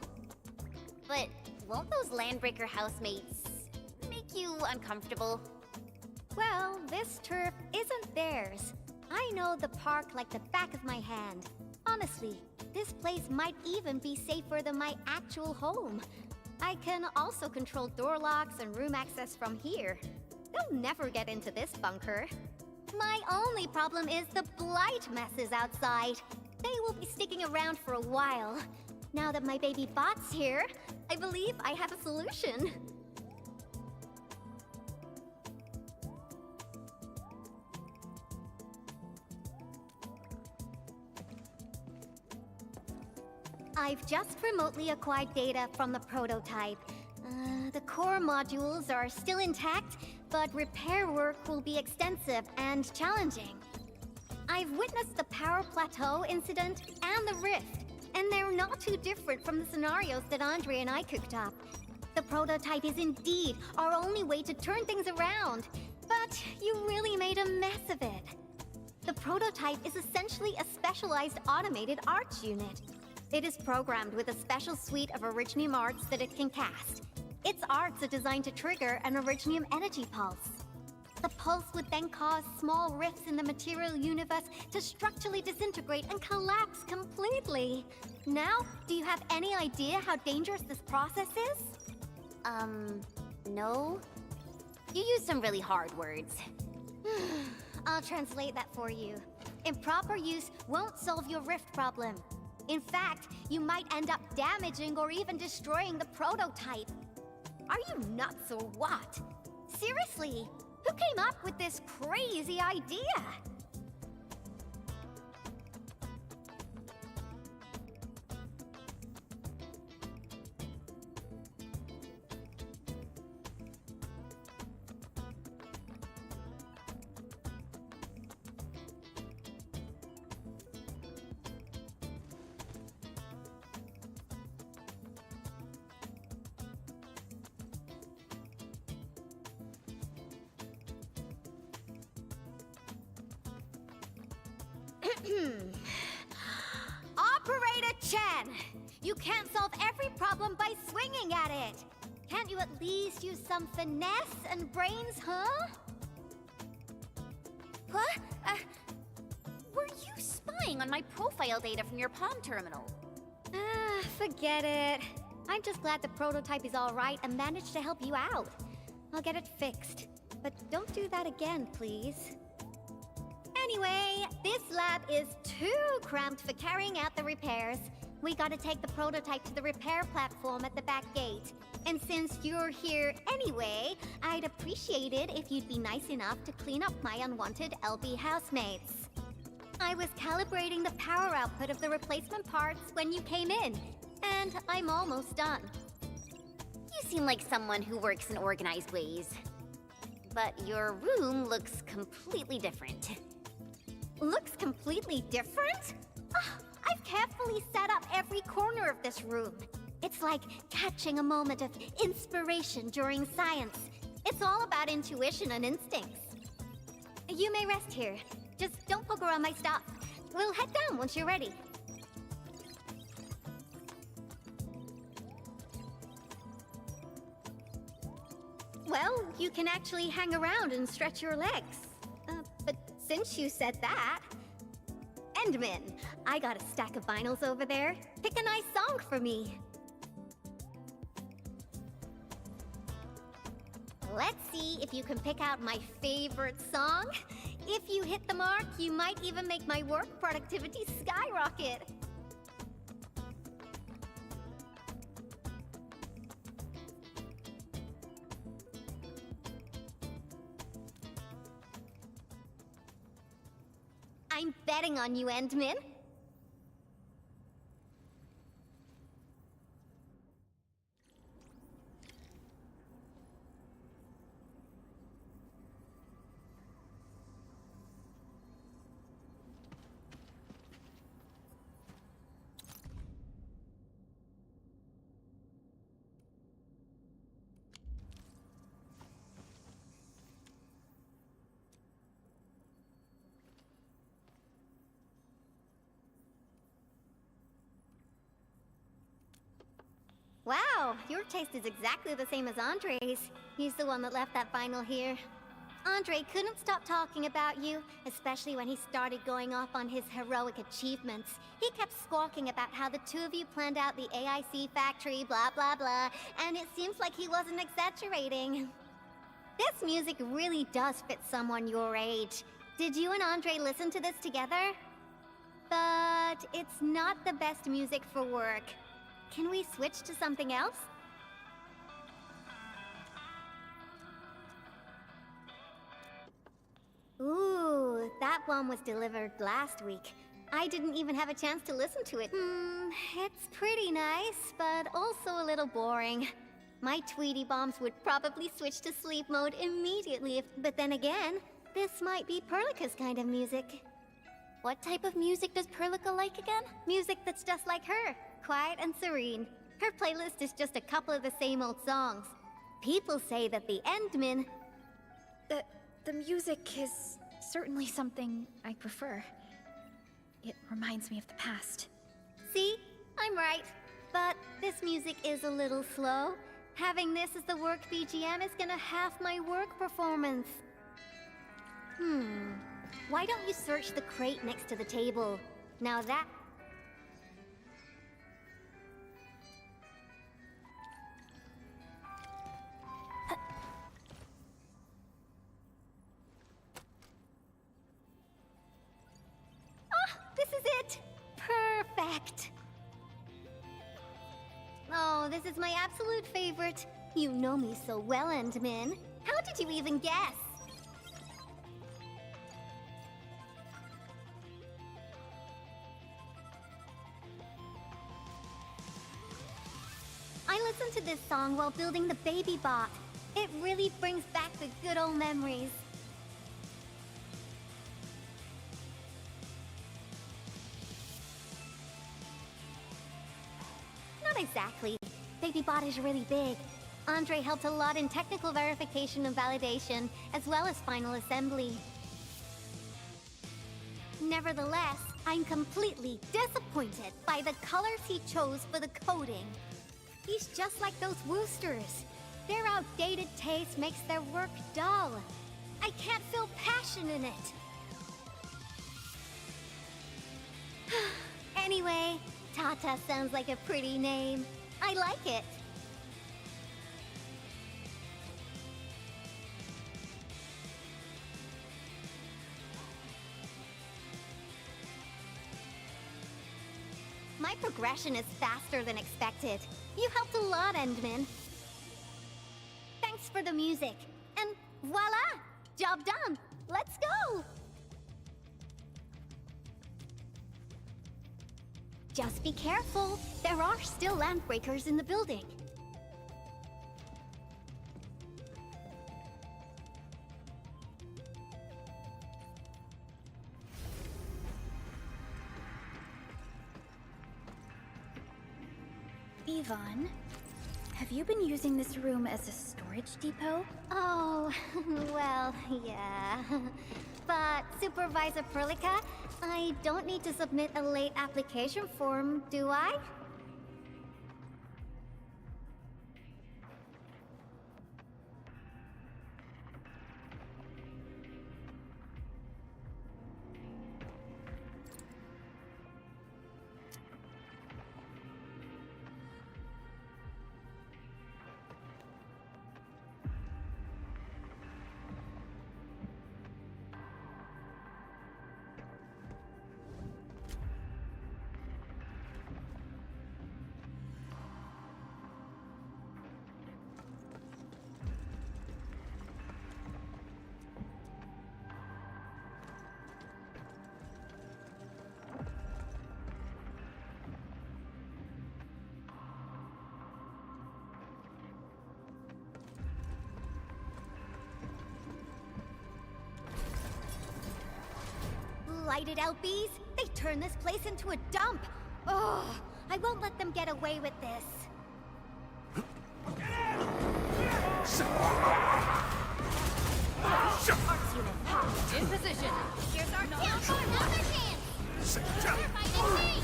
But won't those Landbreaker housemates make you uncomfortable? Well, this turf isn't theirs. I know the park like the back of my hand. Honestly, this place might even be safer than my actual home. I can also control door locks and room access from here. They'll never get into this bunker. My only problem is the blight messes outside. They will be sticking around for a while. Now that my baby bot's here, I believe I have a solution. I've just remotely acquired data from the prototype. The core modules are still intact, but repair work will be extensive and challenging. I've witnessed the power plateau incident and the rift, and they're not too different from the scenarios that Andre and I cooked up. The prototype is indeed our only way to turn things around, but you really made a mess of it. The prototype is essentially a specialized automated arts unit. It is programmed with a special suite of Originium arts that it can cast. Its arts are designed to trigger an Originium energy pulse. The pulse would then cause small rifts in the material universe to structurally disintegrate and collapse completely. Now, do you have any idea how dangerous this process is? No. You used some really hard words. I'll translate that for you. Improper use won't solve your rift problem. In fact, you might end up damaging or even destroying the prototype. Are you nuts or what? Seriously, who came up with this crazy idea? Operator Chen! You can't solve every problem by swinging at it! Can't you at least use some finesse and brains, huh? What? Were you spying on my profile data from your Palm terminal? Forget it. I'm just glad the prototype is alright and managed to help you out. I'll get it fixed. But don't do that again, please. Anyway, this lab is too cramped for carrying out the repairs. We gotta take the prototype to the repair platform at the back gate. And since you're here anyway, I'd appreciate it if you'd be nice enough to clean up my unwanted LB housemates. I was calibrating the power output of the replacement parts when you came in, and I'm almost done. You seem like someone who works in organized ways. But your room looks completely different. Looks completely different? I've carefully set up every corner of this room. It's like catching a moment of inspiration during science. It's all about intuition and instincts. You may rest here. Just don't poke around my stuff. We'll head down once you're ready. Well, you can actually hang around and stretch your legs. But since you said that... Endman, I got a stack of vinyls over there. Pick a nice song for me. Let's see if you can pick out my favorite song. If you hit the mark, you might even make my work productivity skyrocket. I'm betting on you, Endman. Wow, your taste is exactly the same as Andre's. He's the one that left that vinyl here. Andre couldn't stop talking about you, especially when he started going off on his heroic achievements. He kept squawking about how the two of you planned out the AIC factory, blah blah blah, and it seems like he wasn't exaggerating. This music really does fit someone your age. Did you and Andre listen to this together? But it's not the best music for work. Can we switch to something else? Ooh, that one was delivered last week. I didn't even have a chance to listen to it. It's pretty nice, but also a little boring. My Tweety Bombs would probably switch to sleep mode immediately if... But then again, this might be Perlica's kind of music. What type of music does Perlica like again? Music that's just like her. Quiet and serene. Her playlist is just a couple of the same old songs. People say that the Endman... The music is certainly something I prefer. It reminds me of the past. See? I'm right. But this music is a little slow. Having this as the work BGM is gonna half my work performance. Why don't you search the crate next to the table? Now that... This is it! Perfect! Oh, this is my absolute favorite. You know me so well, Endman. How did you even guess? I listened to this song while building the baby bot. It really brings back the good old memories. Not exactly. BabyBot is really big. Andre helped a lot in technical verification and validation, as well as final assembly. Nevertheless, I'm completely disappointed by the colors he chose for the coding. He's just like those Woosters. Their outdated taste makes their work dull. I can't feel passion in it. Anyway, Tata sounds like a pretty name. I like it. My progression is faster than expected. You helped a lot, Endman. Thanks for the music. And voila! Job done! Let's go! Just be careful. There are still landbreakers in the building. Yvonne, have you been using this room as a storage depot? Oh, well, yeah. But, Supervisor Perlica, I don't need to submit a late application form, do I? blighted LBs. They turned this place into a dump. Ugh, I won't let them get away with this. Arts unit, in position. Here's our chance for another chance. You're fighting me.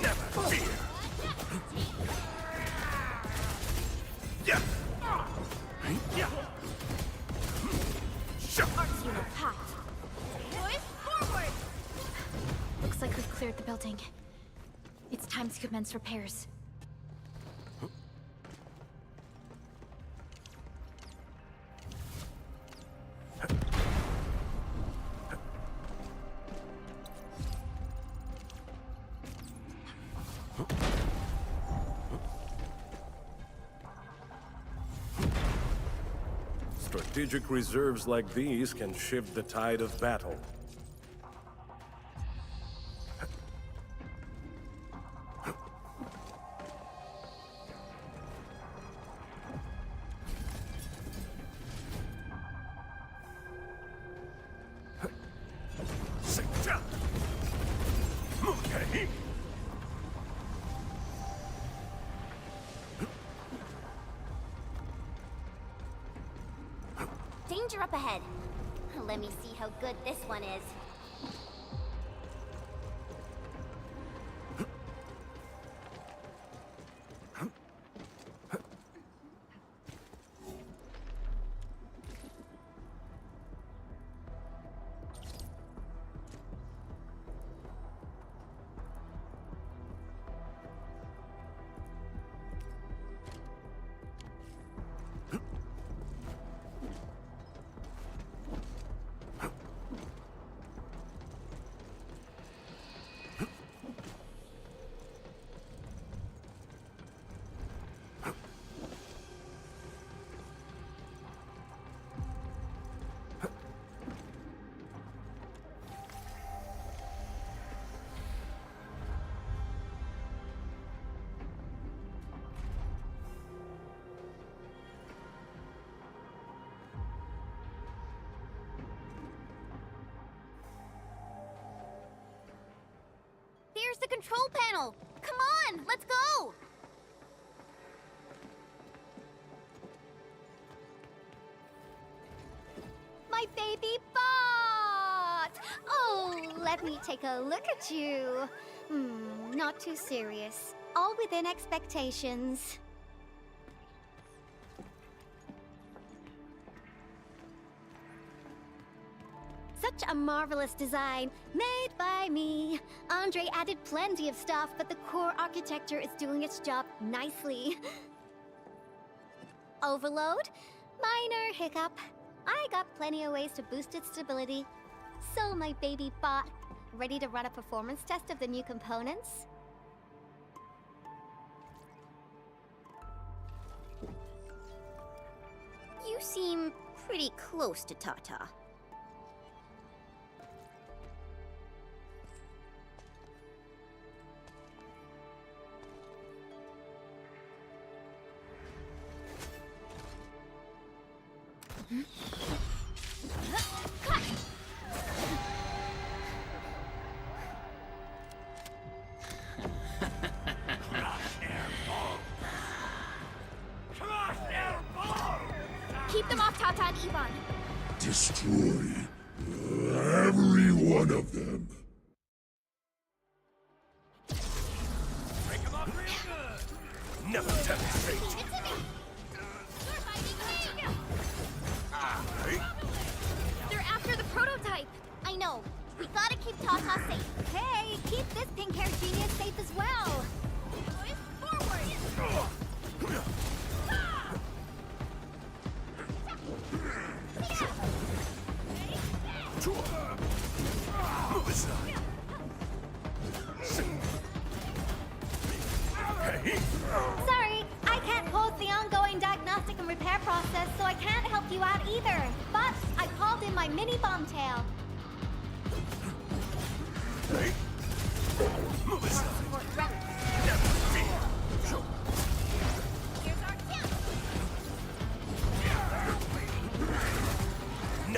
Never fear. Arts unit, hot. Push forward. Looks like we've cleared the building. It's time to commence repairs. Strategic reserves like these can shift the tide of battle. Danger up ahead. Let me see how good this one is. There's the control panel! Come on, let's go! My baby bot! Oh, let me take a look at you. Not too serious. All within expectations. Such a marvelous design, made by me. Andre added plenty of stuff, but the core architecture is doing its job nicely. Overload? Minor hiccup. I got plenty of ways to boost its stability. So, my baby bot, ready to run a performance test of the new components? You seem pretty close to Tata. Keep them off Tata and Ivan. Destroy every one of them. Break them off real good. Never tempt fate. They're after the prototype. I know. We gotta keep Tata safe. Hey, keep this pink-haired genius safe as well. Forward. Move aside. Sorry, I can't pause the ongoing diagnostic and repair process, so I can't help you out either. But I called in my mini bomb tail. Move aside. Support ready. Never fear.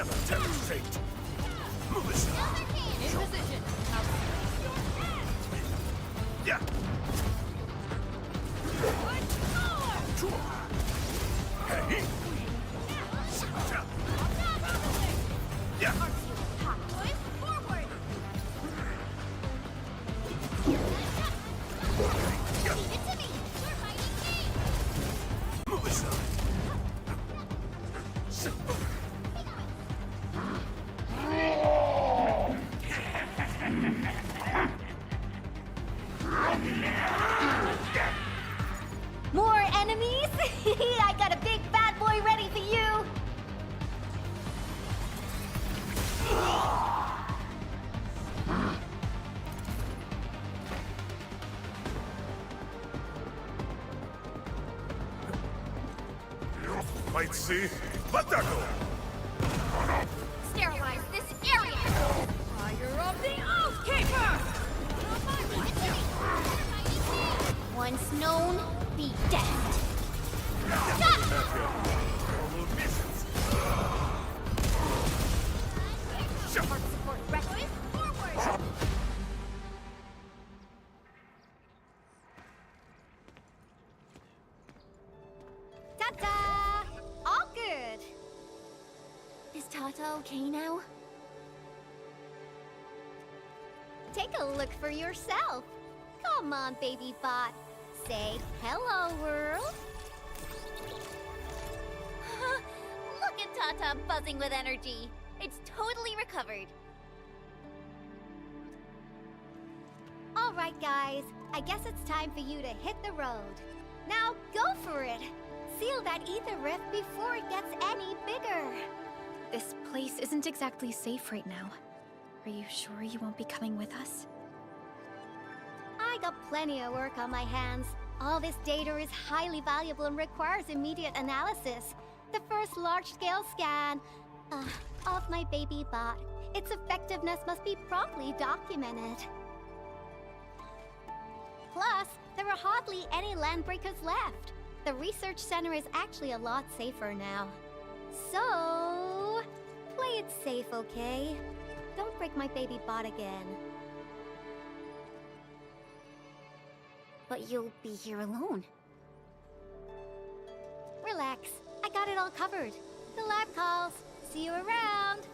never tempt fate. Move aside. In position. Yeah. Hey. Yeah. Forward! Leave it to me! You're fighting me! Move aside. More enemies? I got a big bad boy ready for you! Might see. Bataco. Sterilize this area! Fire of the Oathkeeper! Once known, be dead. Support reckless forward! Ta-ta! All good. Is Tata okay now? Take a look for yourself. Come on, baby bot. Say hello, world. Look at Tata buzzing with energy. It's totally recovered. All right, guys. I guess it's time for you to hit the road. Now go for it. Seal that ether rift before it gets any bigger. This place isn't exactly safe right now. Are you sure you won't be coming with us? I got plenty of work on my hands. All this data is highly valuable and requires immediate analysis. The first large-scale scan of my baby bot. Its effectiveness must be promptly documented. Plus, there are hardly any landbreakers left. The research center is actually a lot safer now. So, play it safe, okay? Don't break my baby bot again. But you'll be here alone. Relax. I got it all covered. The lab calls. See you around.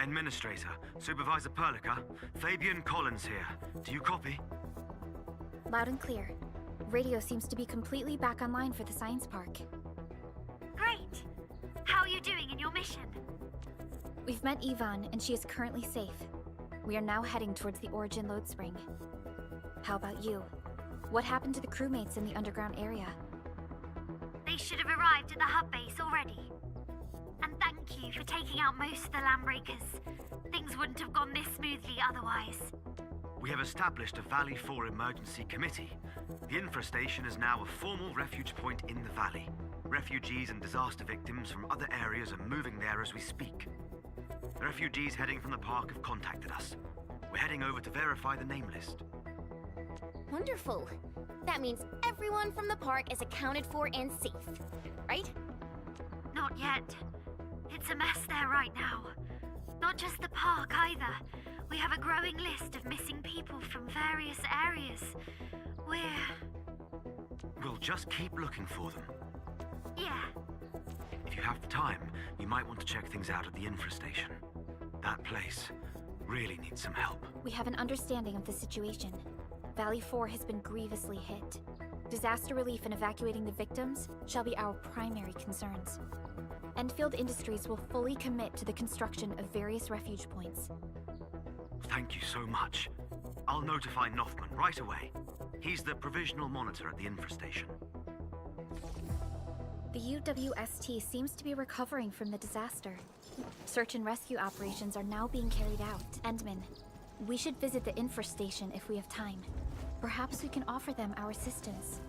Administrator, Supervisor Perlica, Fabian Collins here. Do you copy? Loud and clear. Radio seems to be completely back online for the science park. Great! How are you doing in your mission? We've met Yvonne, and she is currently safe. We are now heading towards the Origin load spring. How about you? What happened to the crewmates in the underground area? They should have arrived at the hub base already. And thank you for taking out most of the landbreakers. Things wouldn't have gone this smoothly otherwise. We have established a Valley 4 emergency committee. The infrastation is now a formal refuge point in the valley. Refugees and disaster victims from other areas are moving there as we speak. The refugees heading from the park have contacted us. We're heading over to verify the name list. Wonderful. That means everyone from the park is accounted for and safe, right? Not yet. It's a mess there right now. Not just the park either. We have a growing list of missing people from various areas. We'll just keep looking for them. Yeah. If you have the time, you might want to check things out at the infrastation. That place really needs some help. We have an understanding of the situation. Valley 4 has been grievously hit. Disaster relief and evacuating the victims shall be our primary concerns. Endfield Industries will fully commit to the construction of various refuge points. Thank you so much. I'll notify Nothman right away. He's the provisional monitor at the infrastation. The UWST seems to be recovering from the disaster. Search and rescue operations are now being carried out. Endman, we should visit the infrastation if we have time. Perhaps we can offer them our assistance.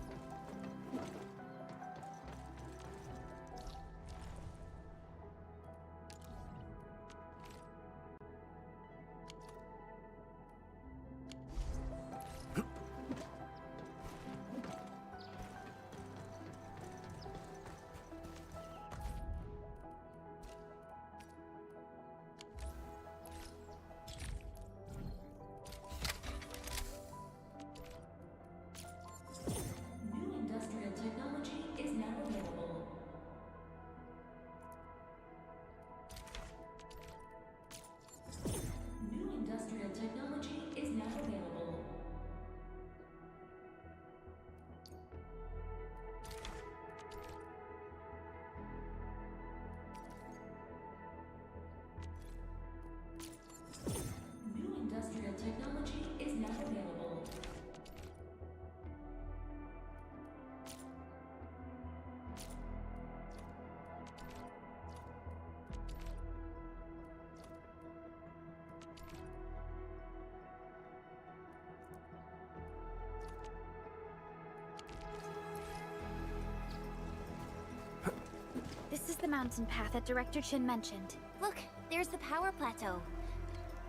This is the mountain path that Director Chin mentioned. Look, there's the power plateau.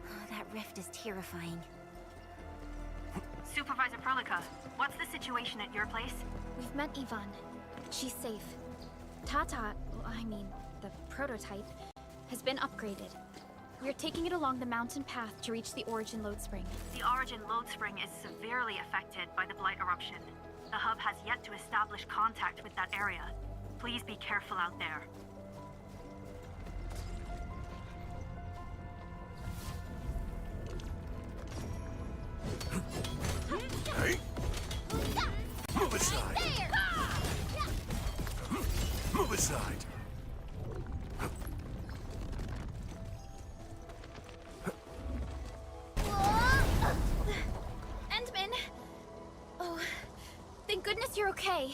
Oh, that rift is terrifying. Supervisor Perlica, what's the situation at your place? We've met Yvonne. She's safe. The prototype, has been upgraded. We're taking it along the mountain path to reach the Origin Load Spring. The Origin Load Spring is severely affected by the Blight eruption. The hub has yet to establish contact with that area. Please be careful out there. Hey! Move aside! Move aside! Endman! Oh, thank goodness you're okay.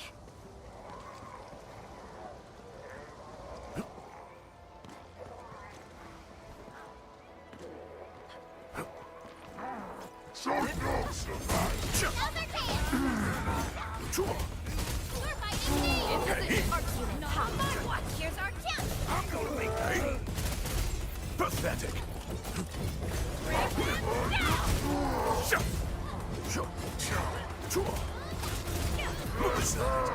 Here's our chance! I'm gonna make that pathetic! Move aside!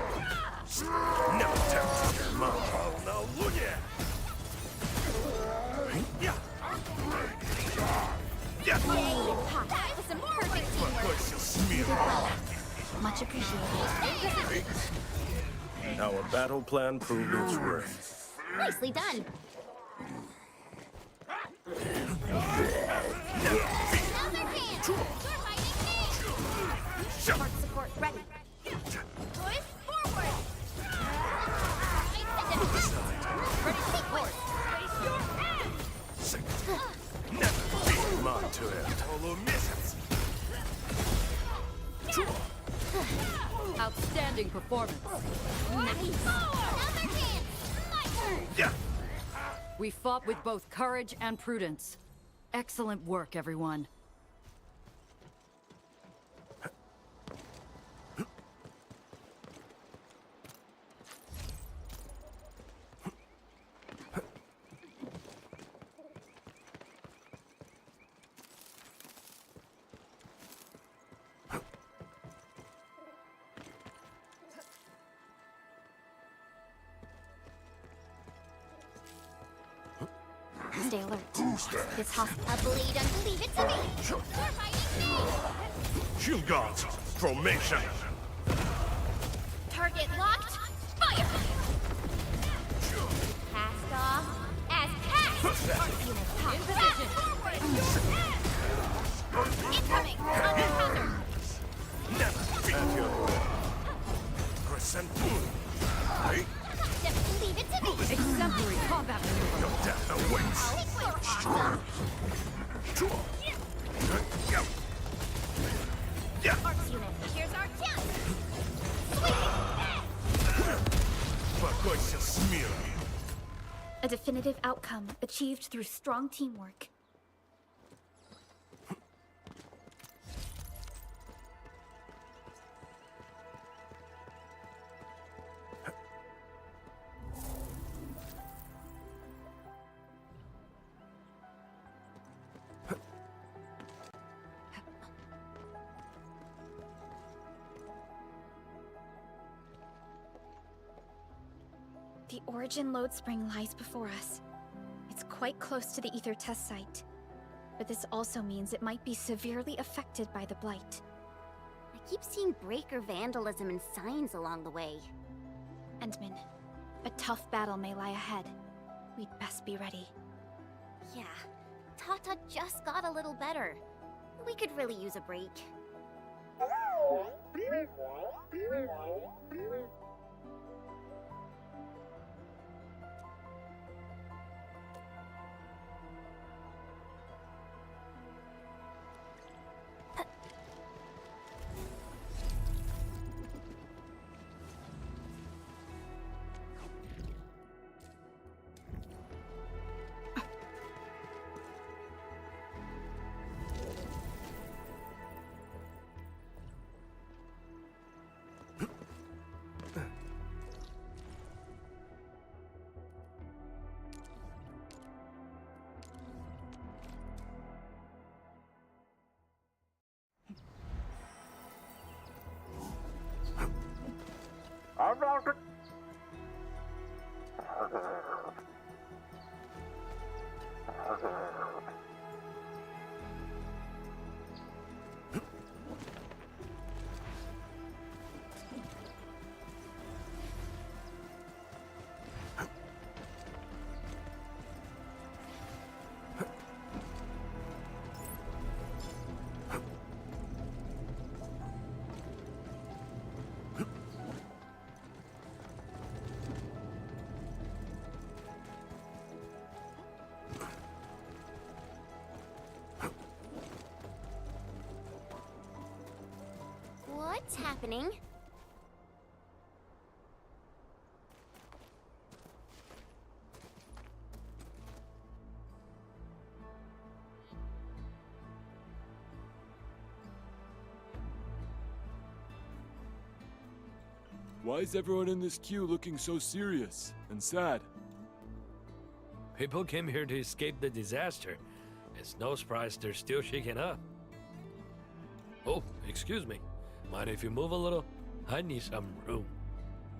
Never tempt your mom. Oh, no, look at! Yeah! Yeah! That was some perfect teamwork. Much appreciated. Our battle plan proved its worth. Nicely done. Support ready. Push forward. Never be mom to it. Outstanding performance. Yeah. We fought with both courage and prudence. Excellent work, everyone. Stay alert. This hospital. A bleed and leave it to me. You're fighting me. Shield guards, formation. Target locked. Fire. Cast off. As cast. In position. Incoming. Under counter. Never beat your Crescent. Hey. Just leave it to me. Exemplary combat maneuver. Your death awaits. definitive outcome achieved through strong teamwork. The Origin load spring lies before us. It's quite close to the Ether test site. But this also means it might be severely affected by the Blight. I keep seeing breaker vandalism and signs along the way. Endman, a tough battle may lie ahead. We'd best be ready. Yeah, Tata just got a little better. We could really use a break. What's happening? Why is everyone in this queue looking so serious and sad? People came here to escape the disaster. It's no surprise they're still shaking up. Oh, excuse me. Mind if you move a little? I need some room.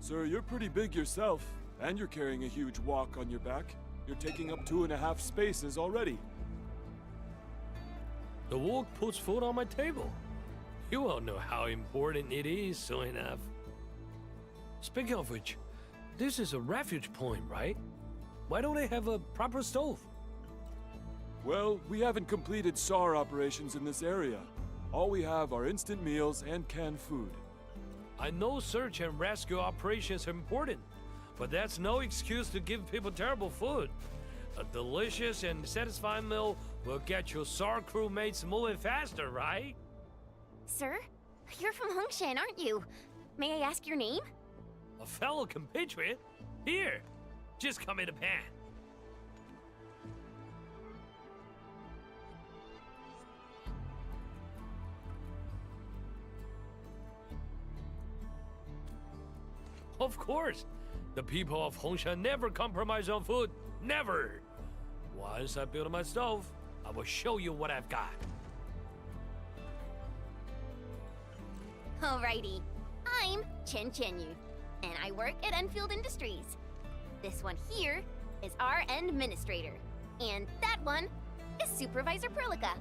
Sir, you're pretty big yourself, and you're carrying a huge walk on your back. You're taking up 2.5 spaces already. The walk puts food on my table. You won't know how important it is soon enough. Speaking of which, this is a refuge point, right? Why don't they have a proper stove? Well, we haven't completed SAR operations in this area. All we have are instant meals and canned food. I know search and rescue operations are important, but that's no excuse to give people terrible food. A delicious and satisfying meal will get your SAR crewmates moving faster, right? Sir, you're from Hongshan, aren't you? May I ask your name? A fellow compatriot? Here, just come in a pan. Of course! The people of Hongshan never compromise on food. Never! Once I build my stove, I will show you what I've got. Alrighty. I'm Chen Chenyu, and I work at Endfield Industries. This one here is our administrator, and that one is Supervisor Perlica.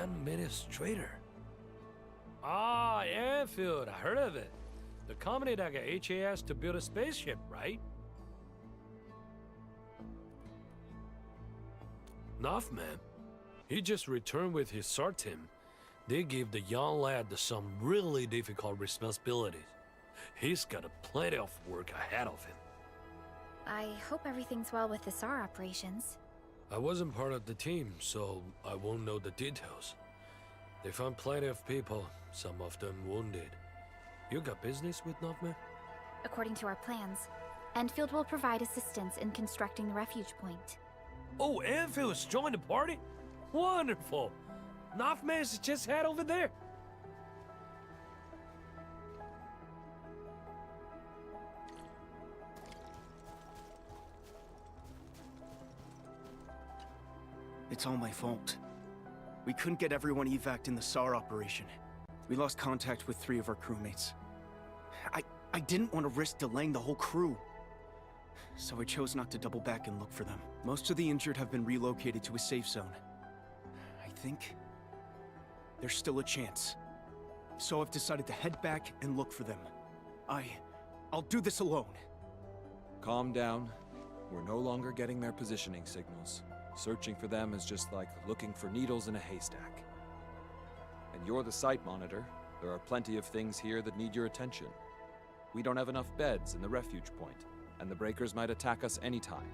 Administrator? Ah, Endfield, I heard of it. The company that got HAS to build a spaceship, right? Nothman. He just returned with his SAR team. They gave the young lad some really difficult responsibilities. He's got plenty of work ahead of him. I hope everything's well with the SAR operations. I wasn't part of the team, so I won't know the details. They found plenty of people, some of them wounded. You got business with Nothman? According to our plans, Endfield will provide assistance in constructing the refuge point. Oh, Endfield's joined the party? Wonderful. Northman's just head over there. It's all my fault. We couldn't get everyone evac'd in the SAR operation. We lost contact with 3 of our crewmates. I didn't want to risk delaying the whole crew. So I chose not to double back and look for them. Most of the injured have been relocated to a safe zone. I think there's still a chance. So I've decided to head back and look for them. I'll do this alone. Calm down. We're no longer getting their positioning signals. Searching for them is just like looking for needles in a haystack. And you're the site monitor. There are plenty of things here that need your attention. We don't have enough beds in the refuge point, and the breakers might attack us anytime.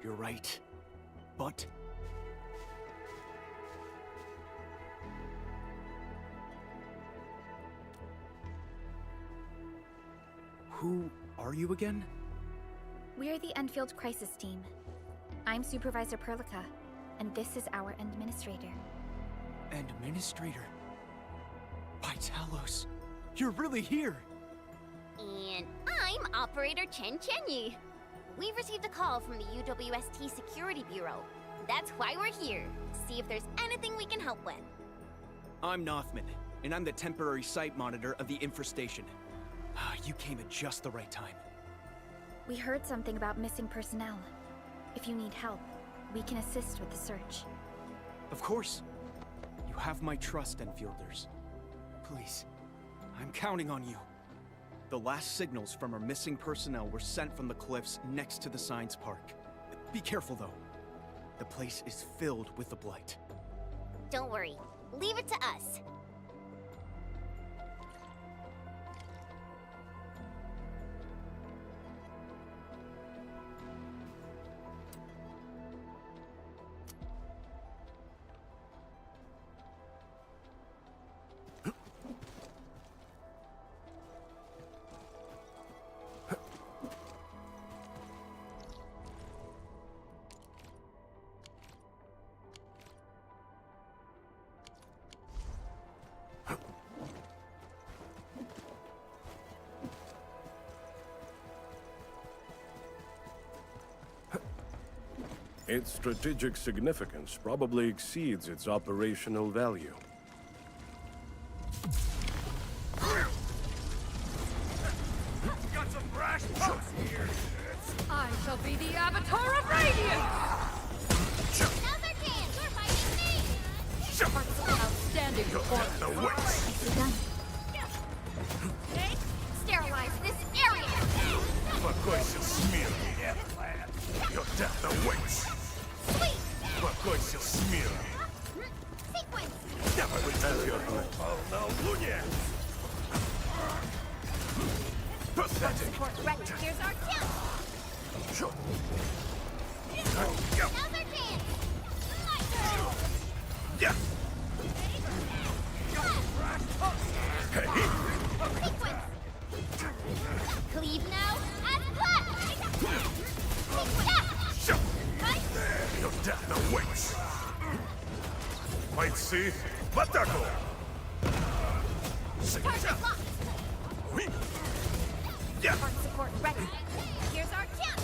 You're right. But... who are you again? We're the Endfield Crisis Team. I'm Supervisor Perlica, and this is our administrator. Administrator? Vitalos, you're really here! And I'm Operator Chen Chenyu. We've received a call from the UWST Security Bureau. That's why we're here. See if there's anything we can help with. I'm Nothman, and I'm the temporary site monitor of the infestation. You came at just the right time. We heard something about missing personnel. If you need help, we can assist with the search. Of course. You have my trust, Enfielders. Please, I'm counting on you. The last signals from our missing personnel were sent from the cliffs next to the science park. Be careful, though. The place is filled with the Blight. Don't worry. Leave it to us. Its strategic significance probably exceeds its operational value. Got some brash punks here. I shall be the Avatar of Radiance! Now's our chance! You're fighting me! Outstanding performance. Done. Okay, sterilize this area! Спокойся, смирно. Your death awaits. Sweet! Спокойся, смирно. Sequence! Never return your home. Oh no, Lunia! Pathetic. Support ready. Here's our chance! Sure. Now's our chance! My turn! Yeah. Hey. Sequence! Cleave now and play! Sure. Your death awaits. Бойцы, в атаку! Target locked! Yeah. Support ready. Here's our chance!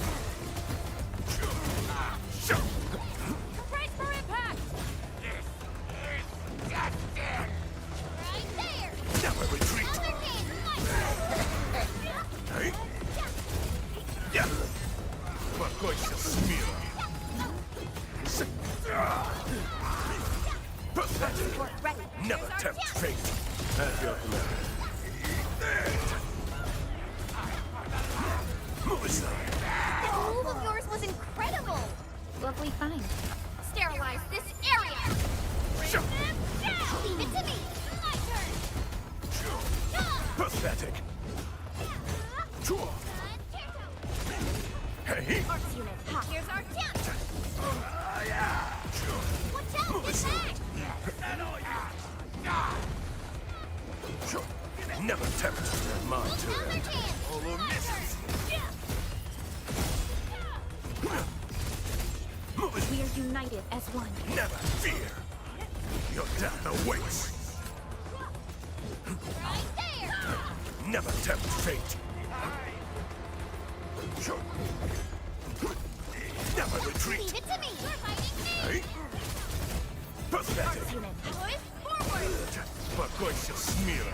Brace for impact! Right there! Never retreat. Another chance! My turn! Hey. Yeah. Спокойся, смирно. Pathetic. Support ready. Never Here's our tempt chance. fate. At your command. Move aside. This move of yours was incredible! Lovely find. Sterilize this area! Sure. Leave it to me! My turn! Pathetic. Hey. Arts unit, hot. Here's our chance! Watch out! Get back! Never tempt my turn. All misses. We are united as one. Never fear. Your death awaits. Right there! Never tempt fate. Never retreat. Leave it to me! You're fighting me! Hey? Pathetic. Push forward! Покойся с миром.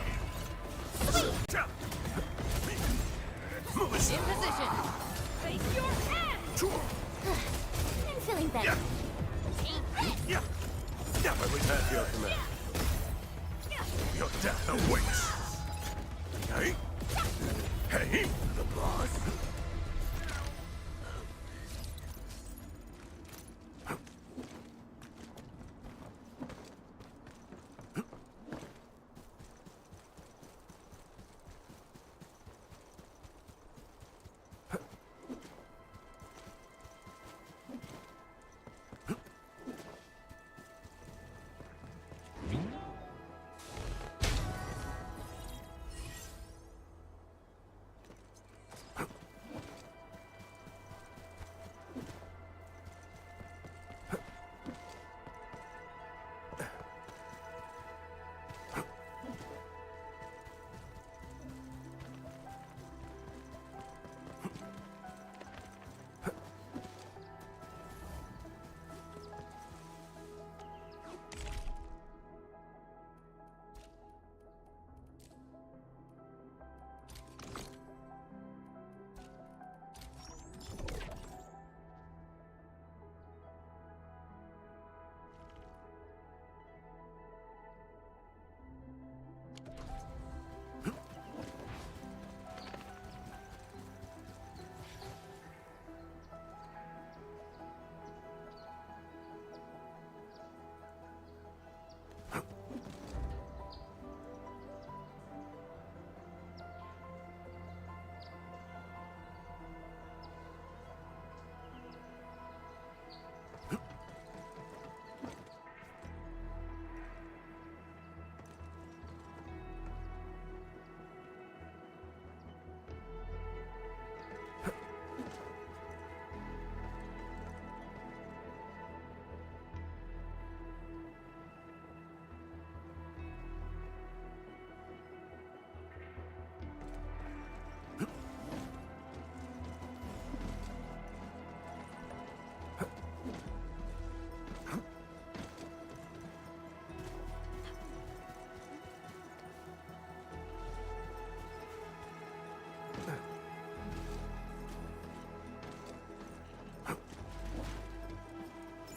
In position! Face your hand! I'm feeling better. Take this! Never return your command. Your death awaits. Hey? Hey? The boss?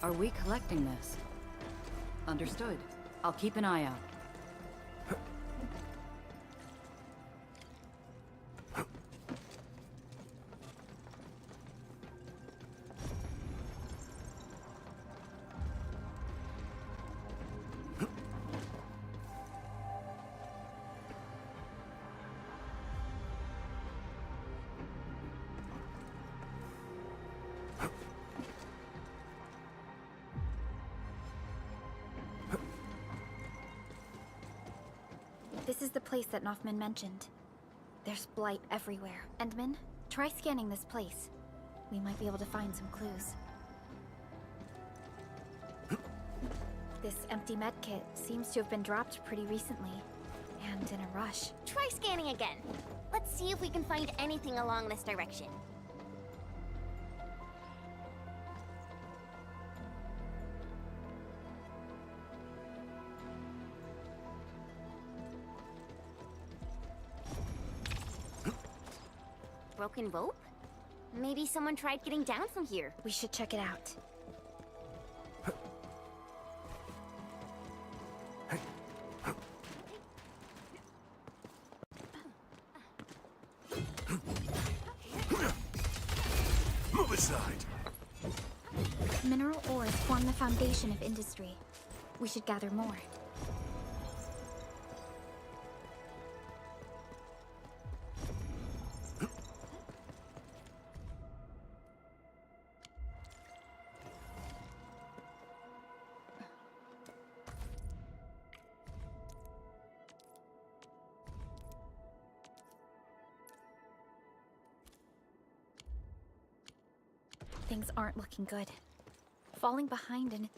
Are we collecting this? Understood. I'll keep an eye out. This is the place that Nothman mentioned. There's blight everywhere. Endman, try scanning this place. We might be able to find some clues. This empty medkit seems to have been dropped pretty recently, and in a rush. Try scanning again. Let's see if we can find anything along this direction. Broken rope? Maybe someone tried getting down from here. We should check it out. Move aside. Mineral ores form the foundation of industry. We should gather more. Things aren't looking good. Falling behind and...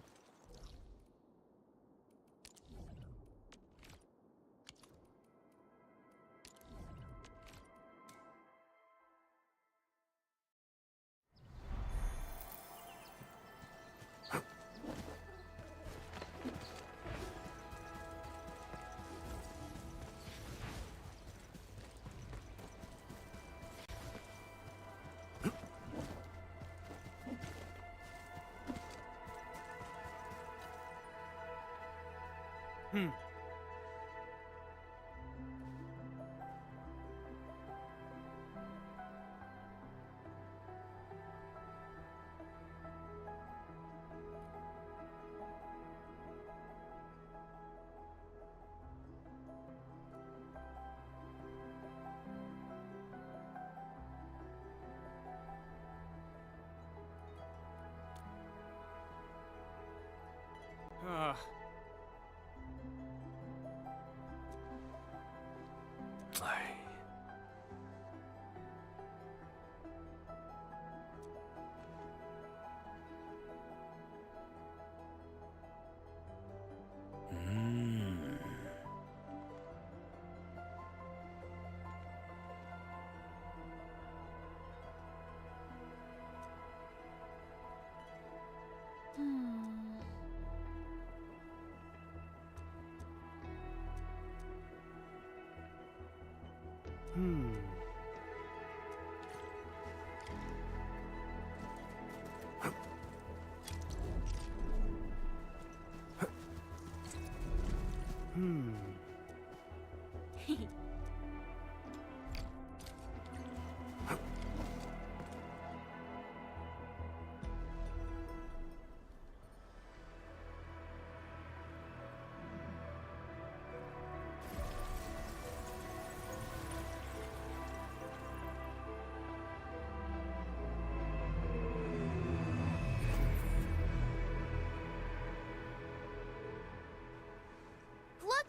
Look!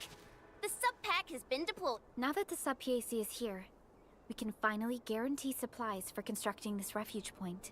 The sub-pack has been deployed. Now that the sub-PAC is here, we can finally guarantee supplies for constructing this refuge point.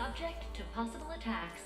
Subject to possible attacks.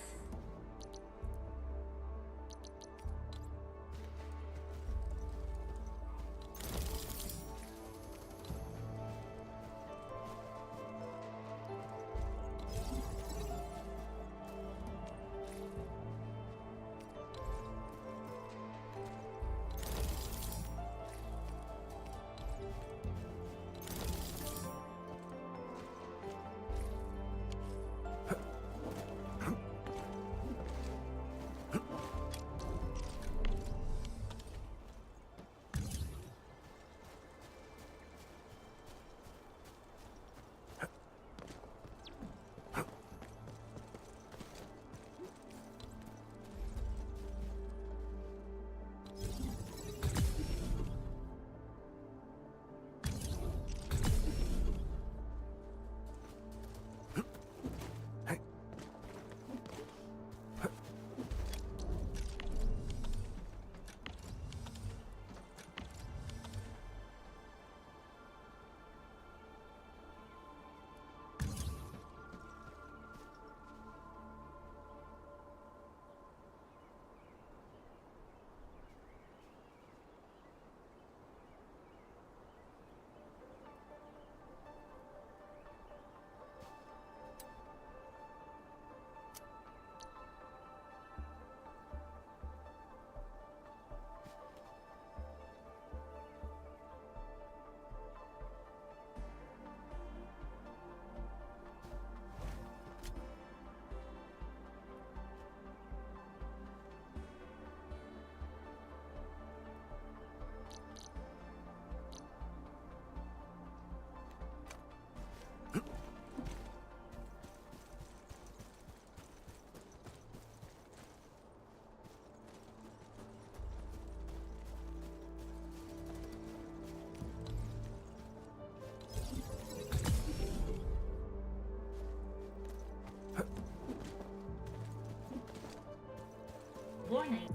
Warning.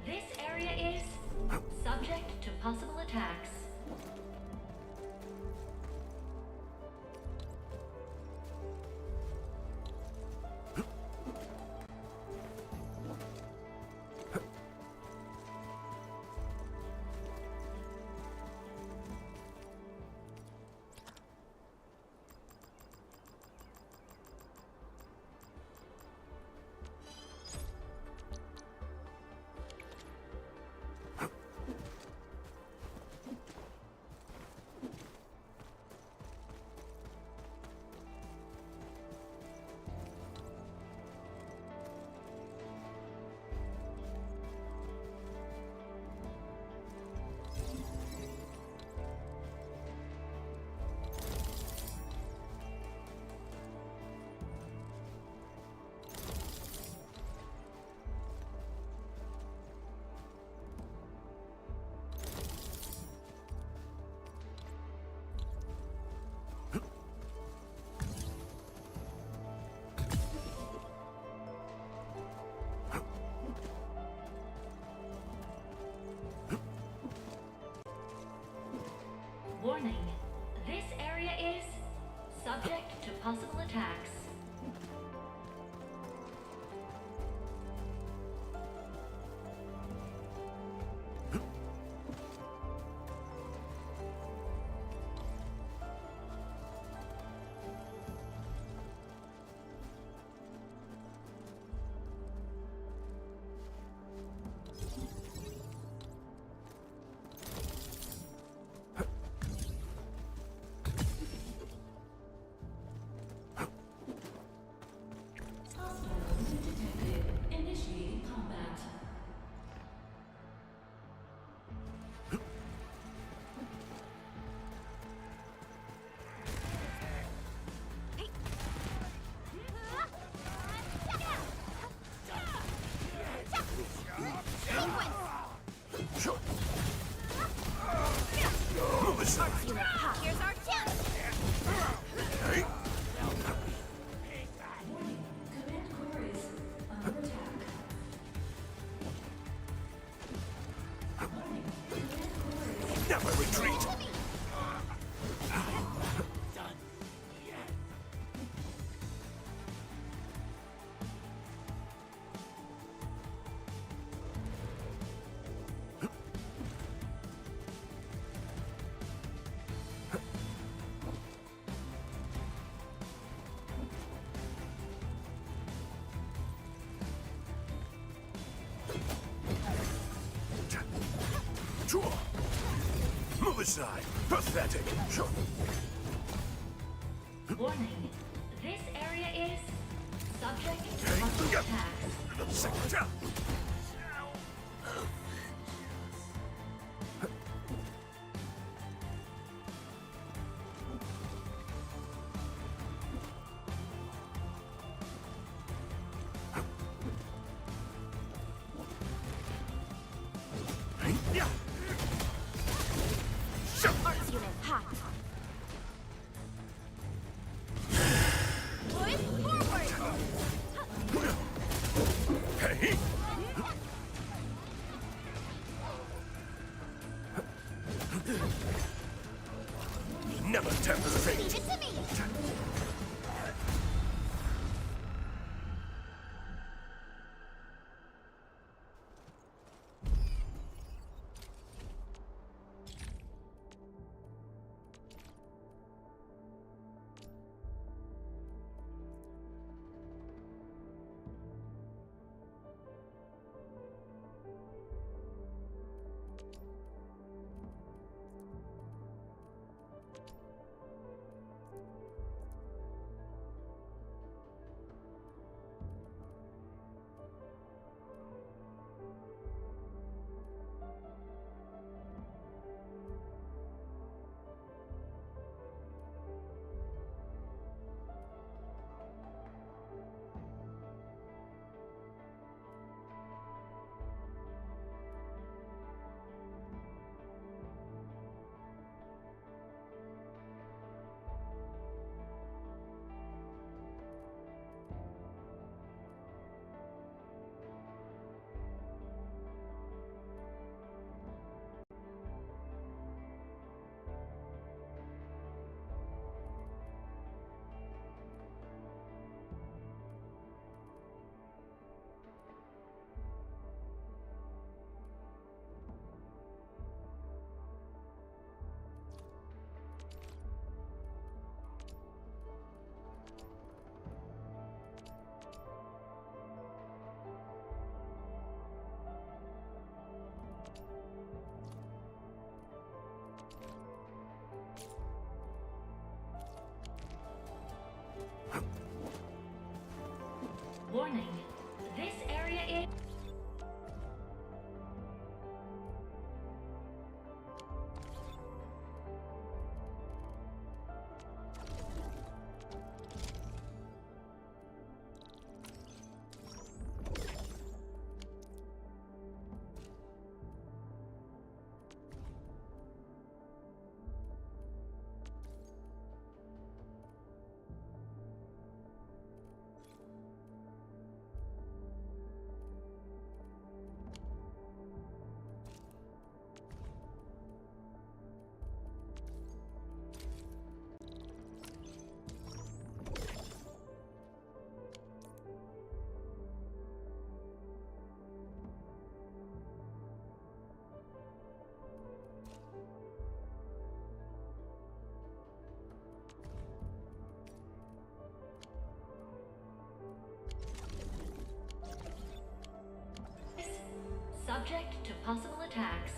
This area is subject to possible attacks. Warning. This area is subject to possible attacks. Here's our chance! Okay. Never retreat! Move aside. Pathetic. Warning. This area is subject to hostile attacks. Arts unit hot. Hey! Never tempt fate. Leave it to me! Warning. This area is... subject to possible attacks.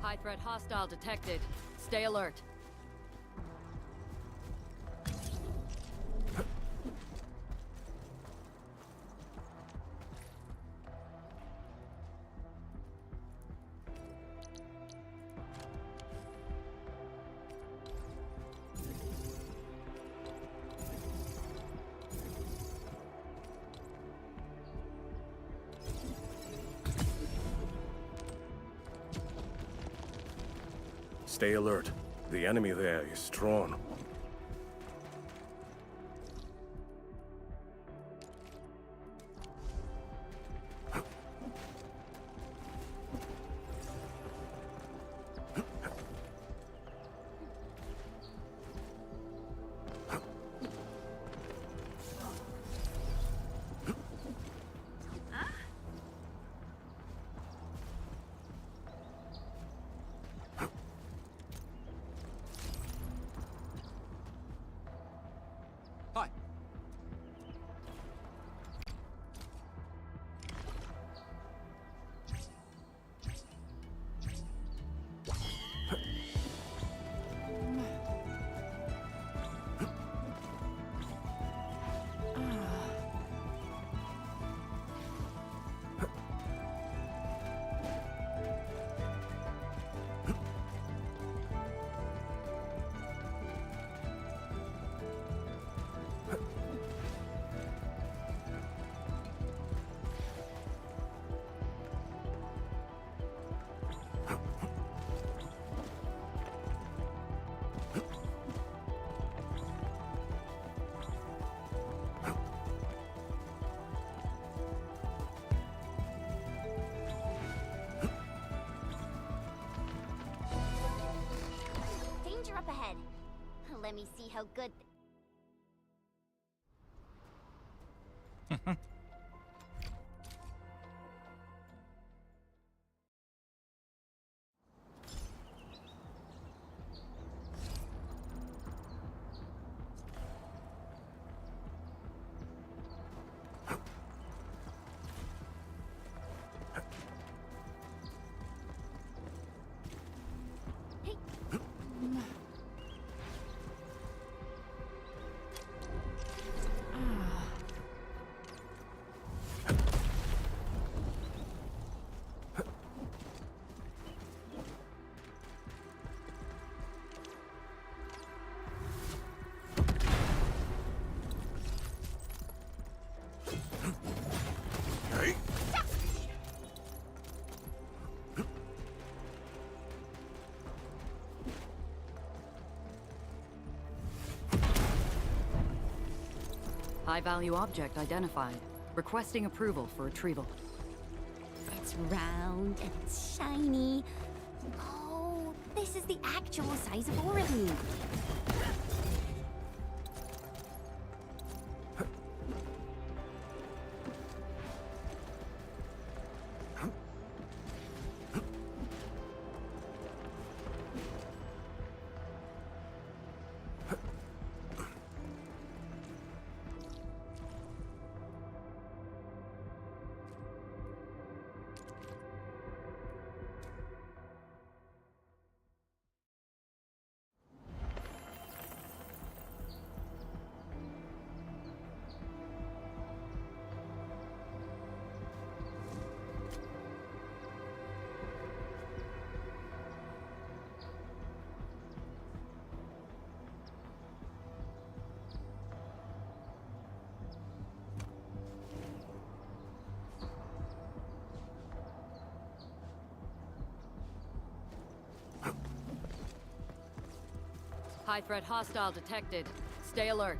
High threat hostile detected. Stay alert. Stay alert. The enemy there is strong. Hi. Danger up ahead. Let me see how good. High-value object identified. Requesting approval for retrieval. It's round and it's shiny. Oh, this is the actual size of Oregon. High threat hostile detected. Stay alert.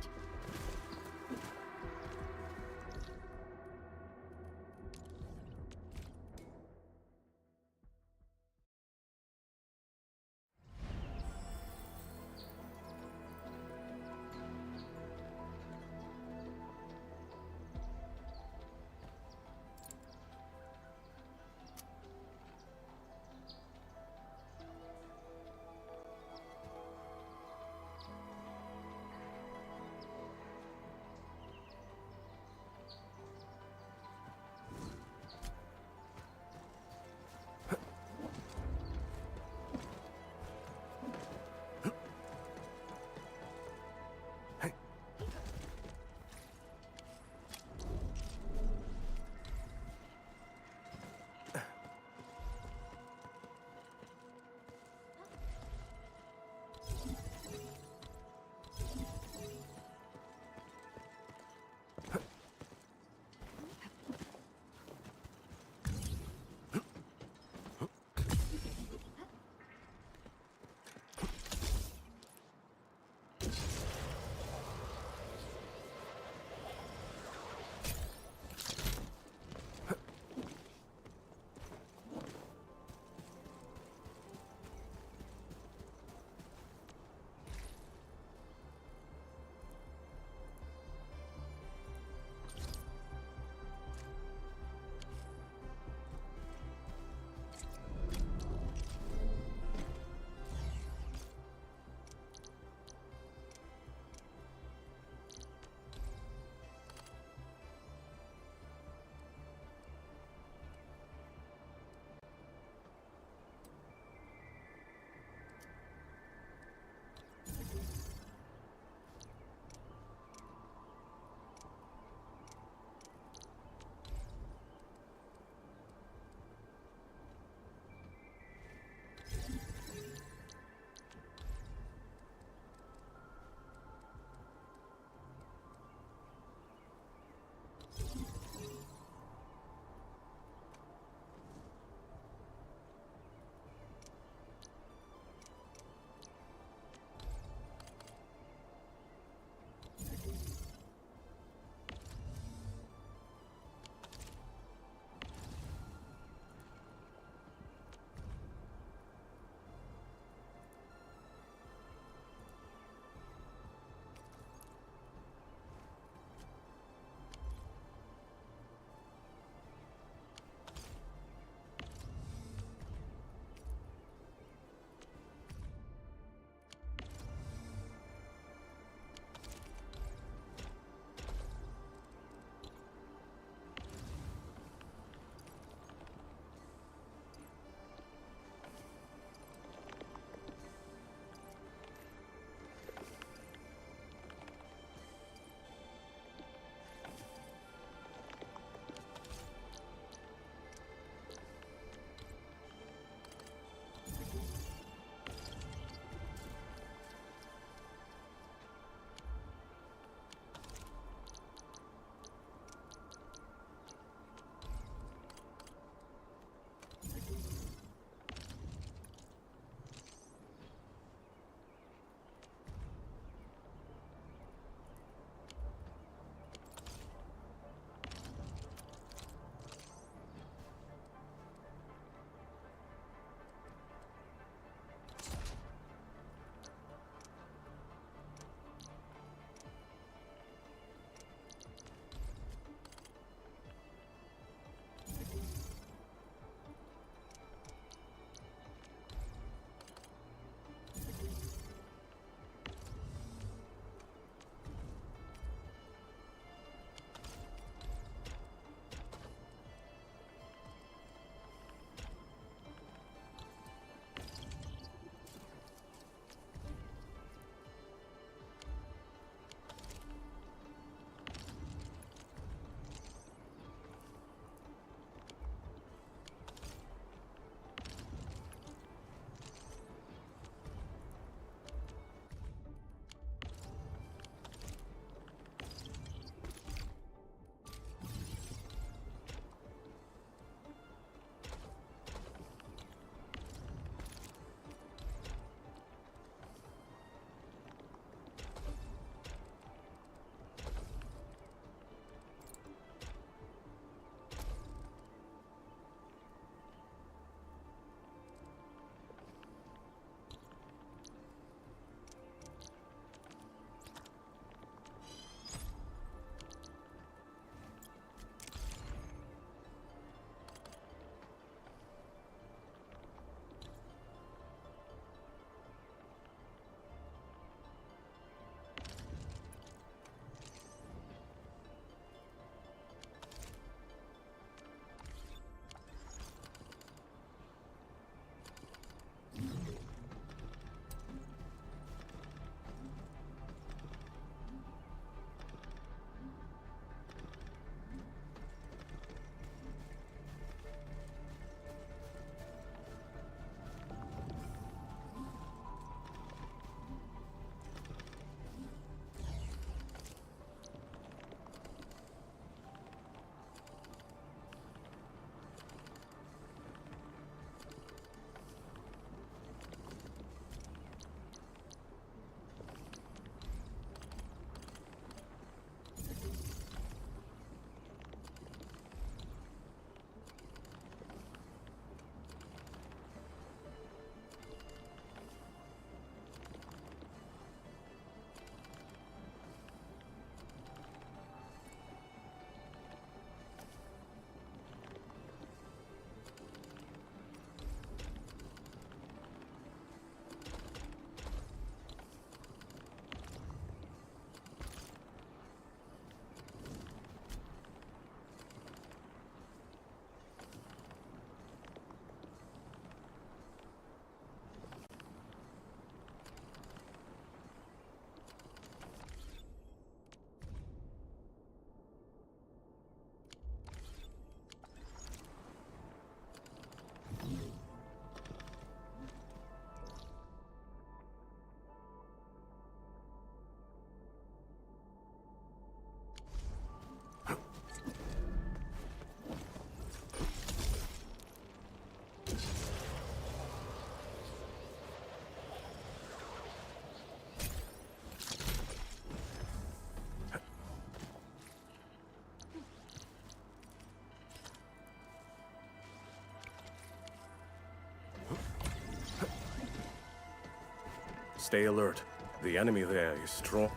Stay alert. The enemy there is strong.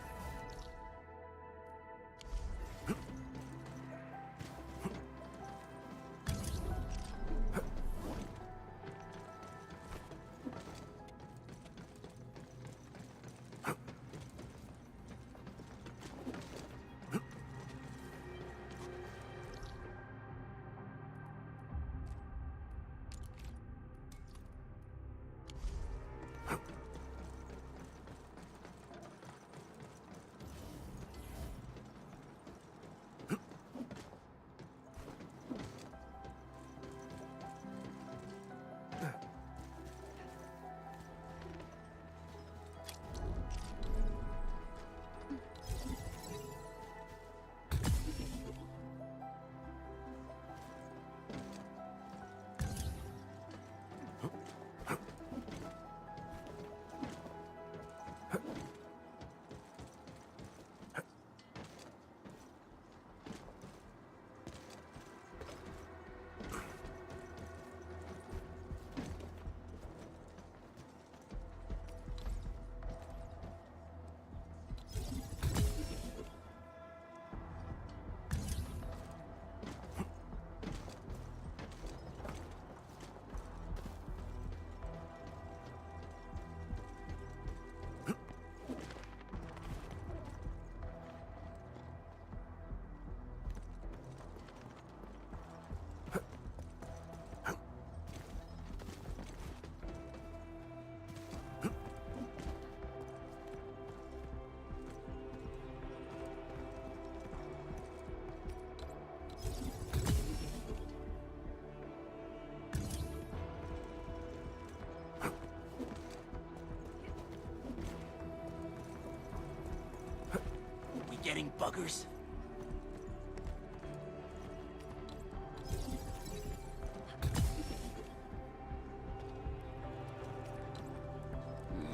Getting buggers?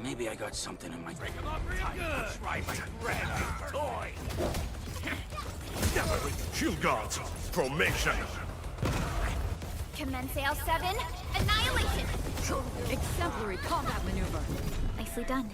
Maybe I got something in my... Break him up real good! Try my red toy! Shield guards, formation! Commence AL7, annihilation! Exemplary combat maneuver. Nicely done.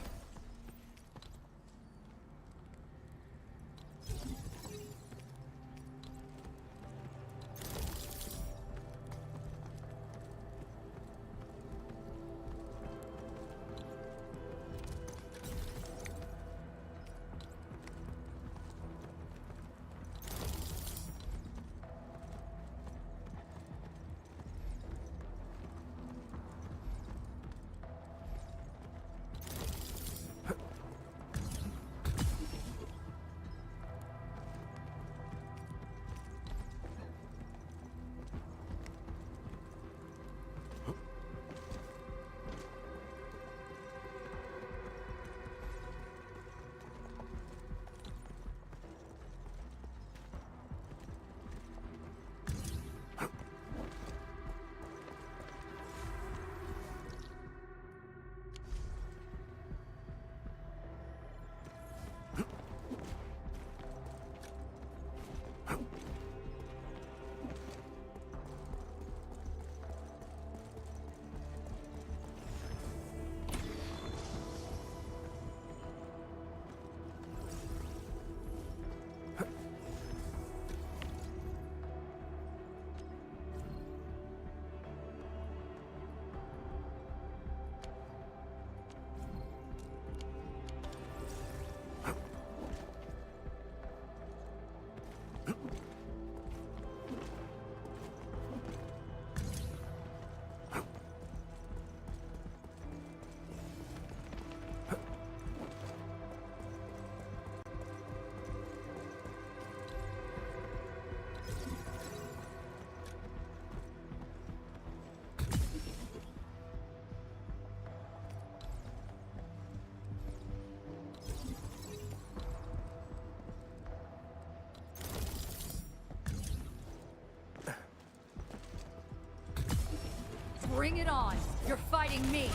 Bring it on! You're fighting me!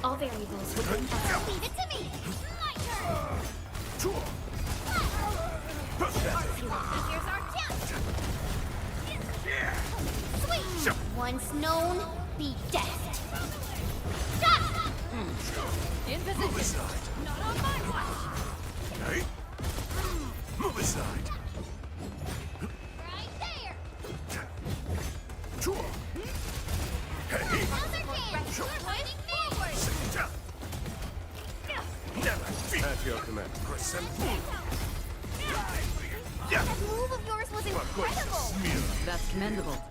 All variables will bring us. Leave it to me! My turn! Here's our chance! Sweet! Once known, be dead! In position! aside. Not on my watch! Hey? Move aside. Right there! Sure. Hey. Sure. Pointing forward! Never fear. At your command. That move of yours was incredible! That's commendable.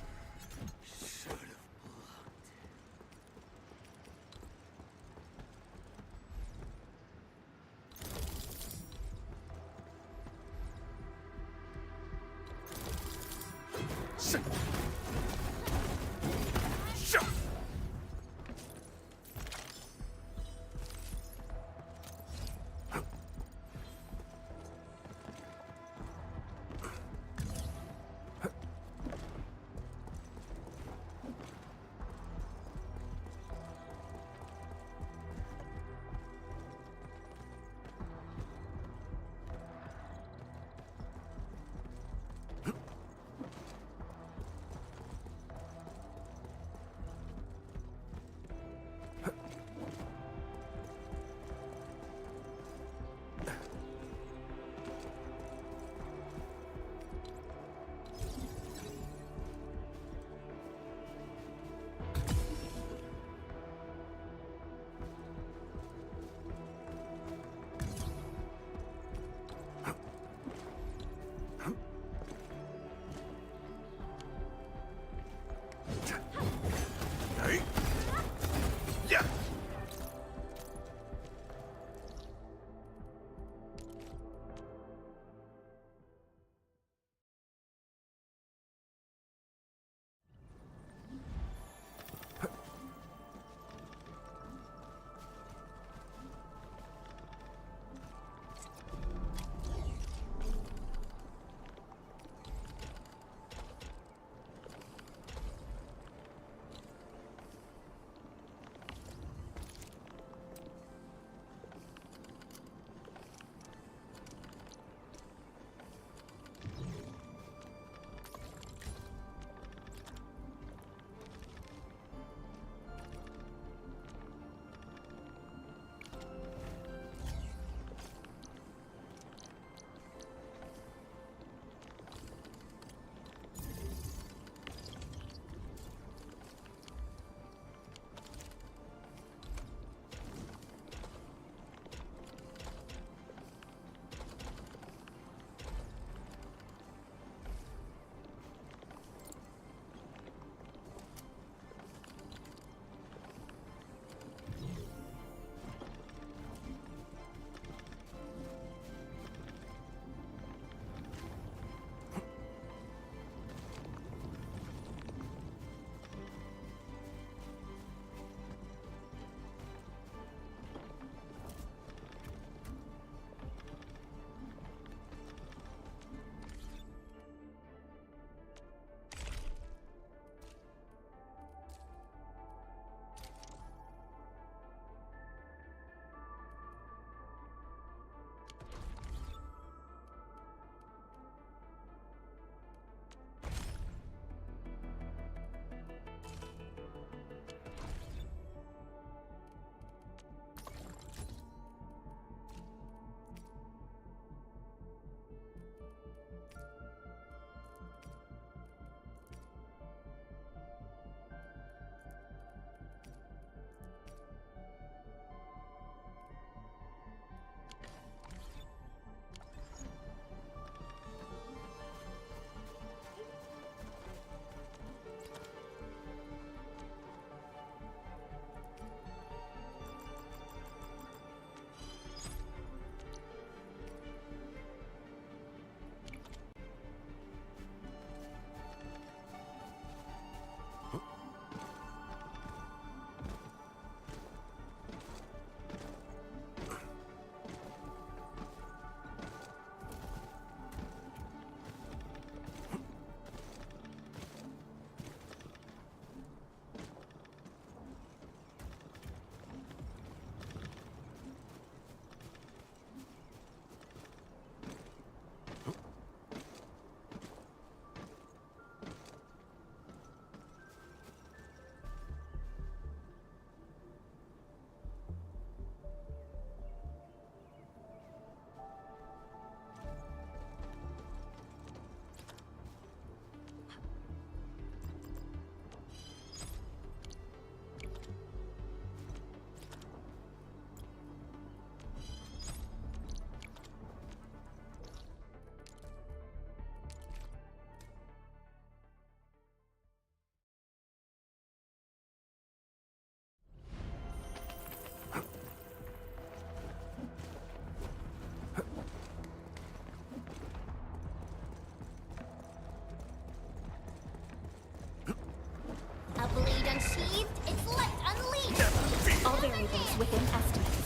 variables within estimates.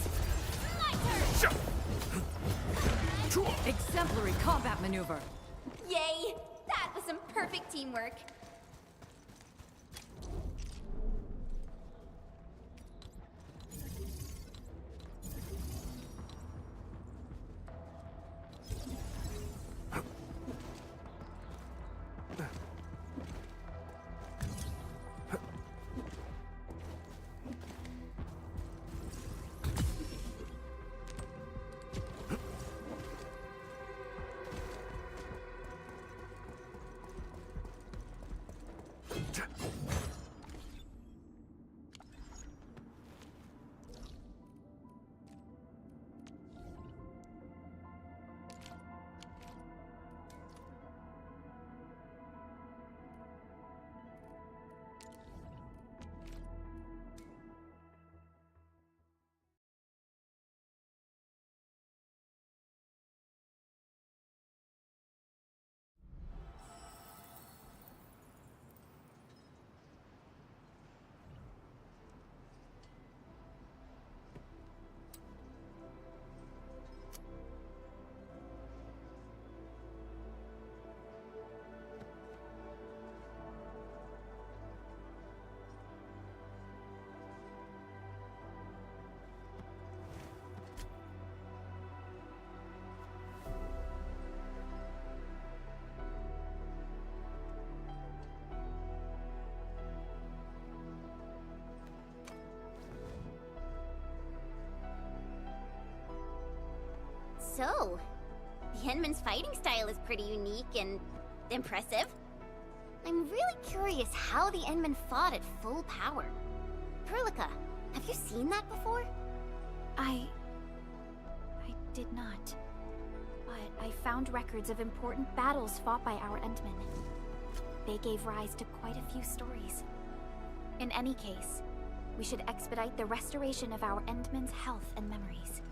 Exemplary combat maneuver! Yay! That was some perfect teamwork. So, the Endman's fighting style is pretty unique and impressive. I'm really curious how the Endman fought at full power. Perlica, have you seen that before? I did not. But I found records of important battles fought by our Endmen. They gave rise to quite a few stories. In any case, we should expedite the restoration of our Endmen's health and memories.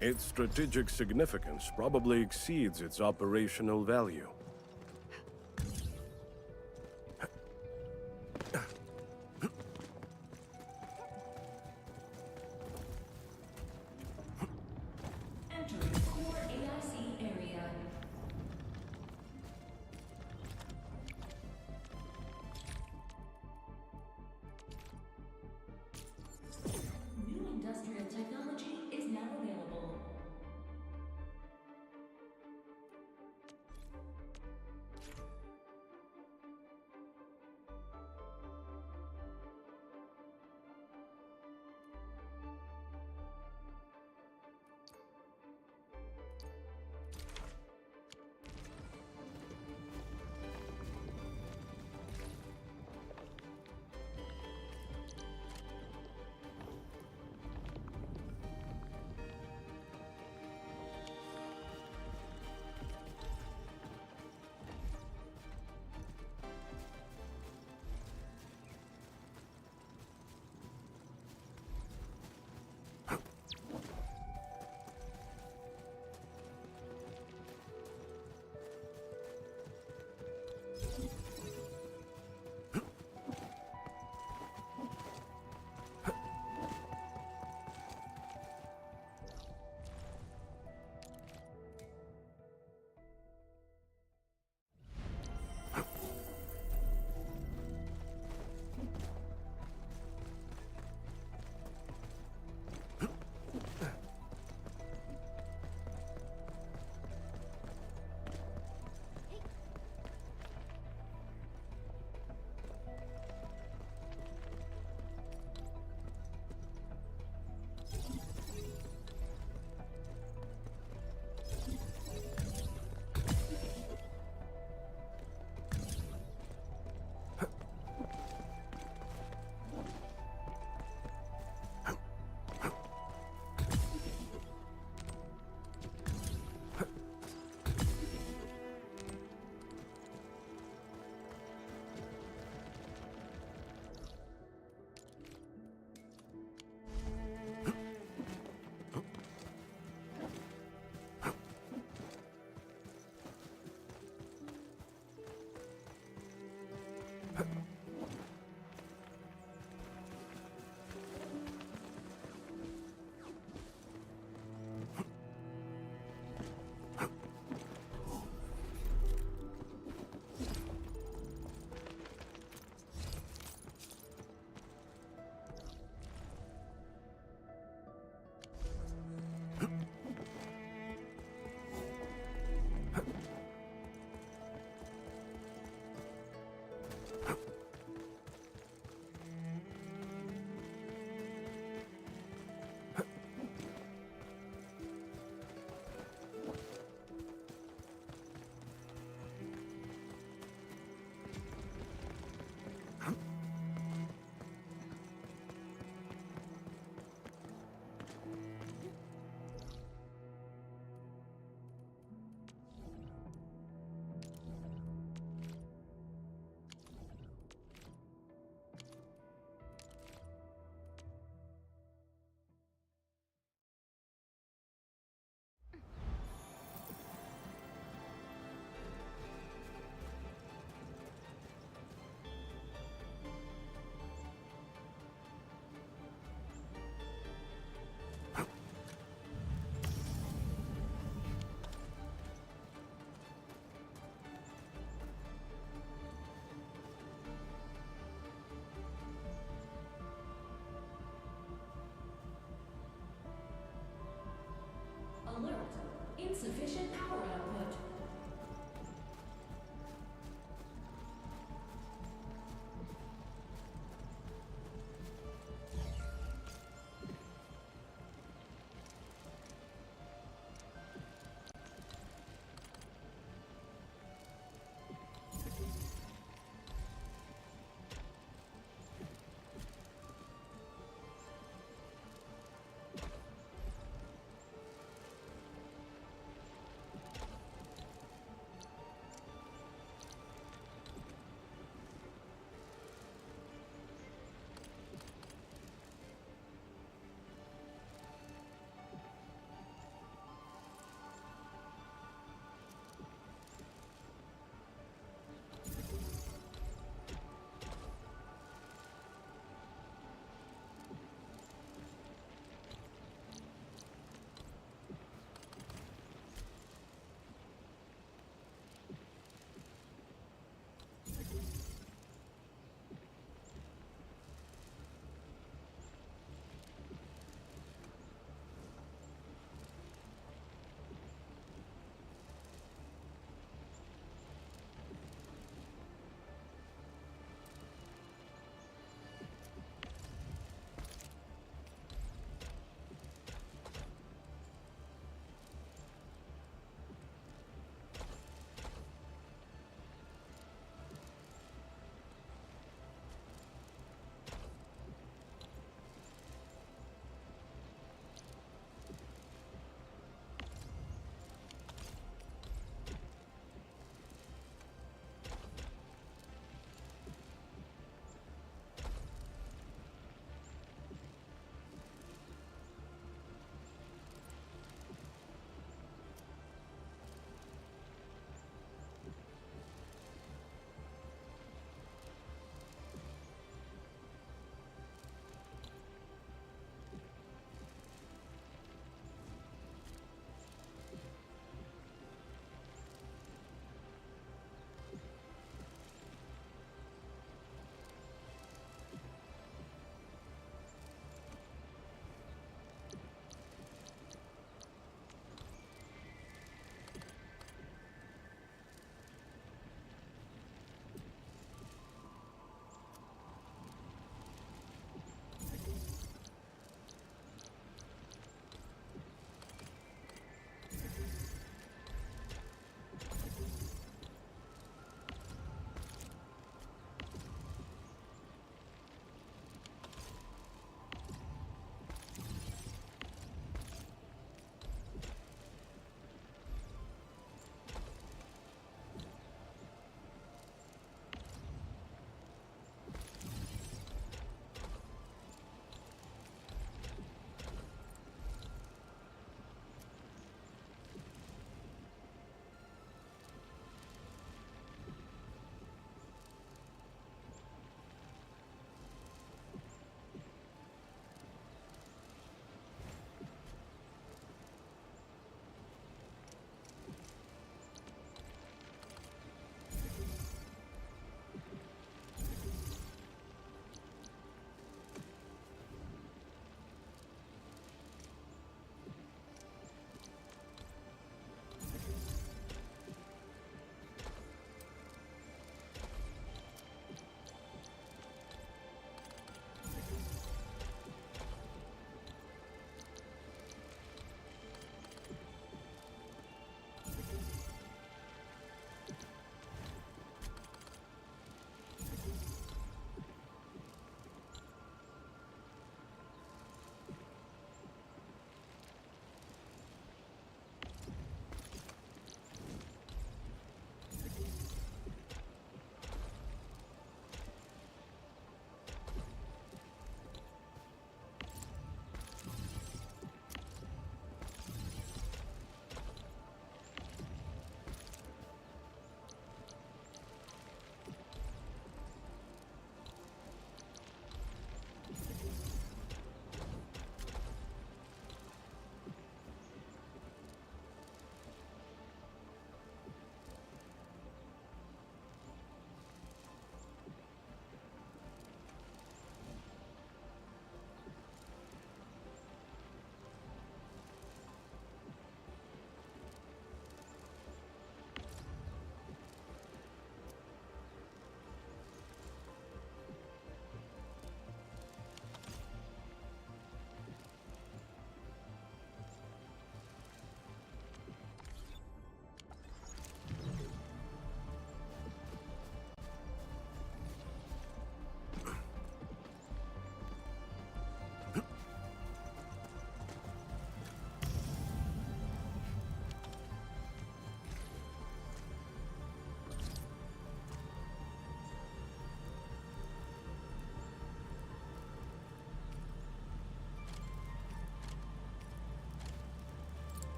Its strategic significance probably exceeds its operational value.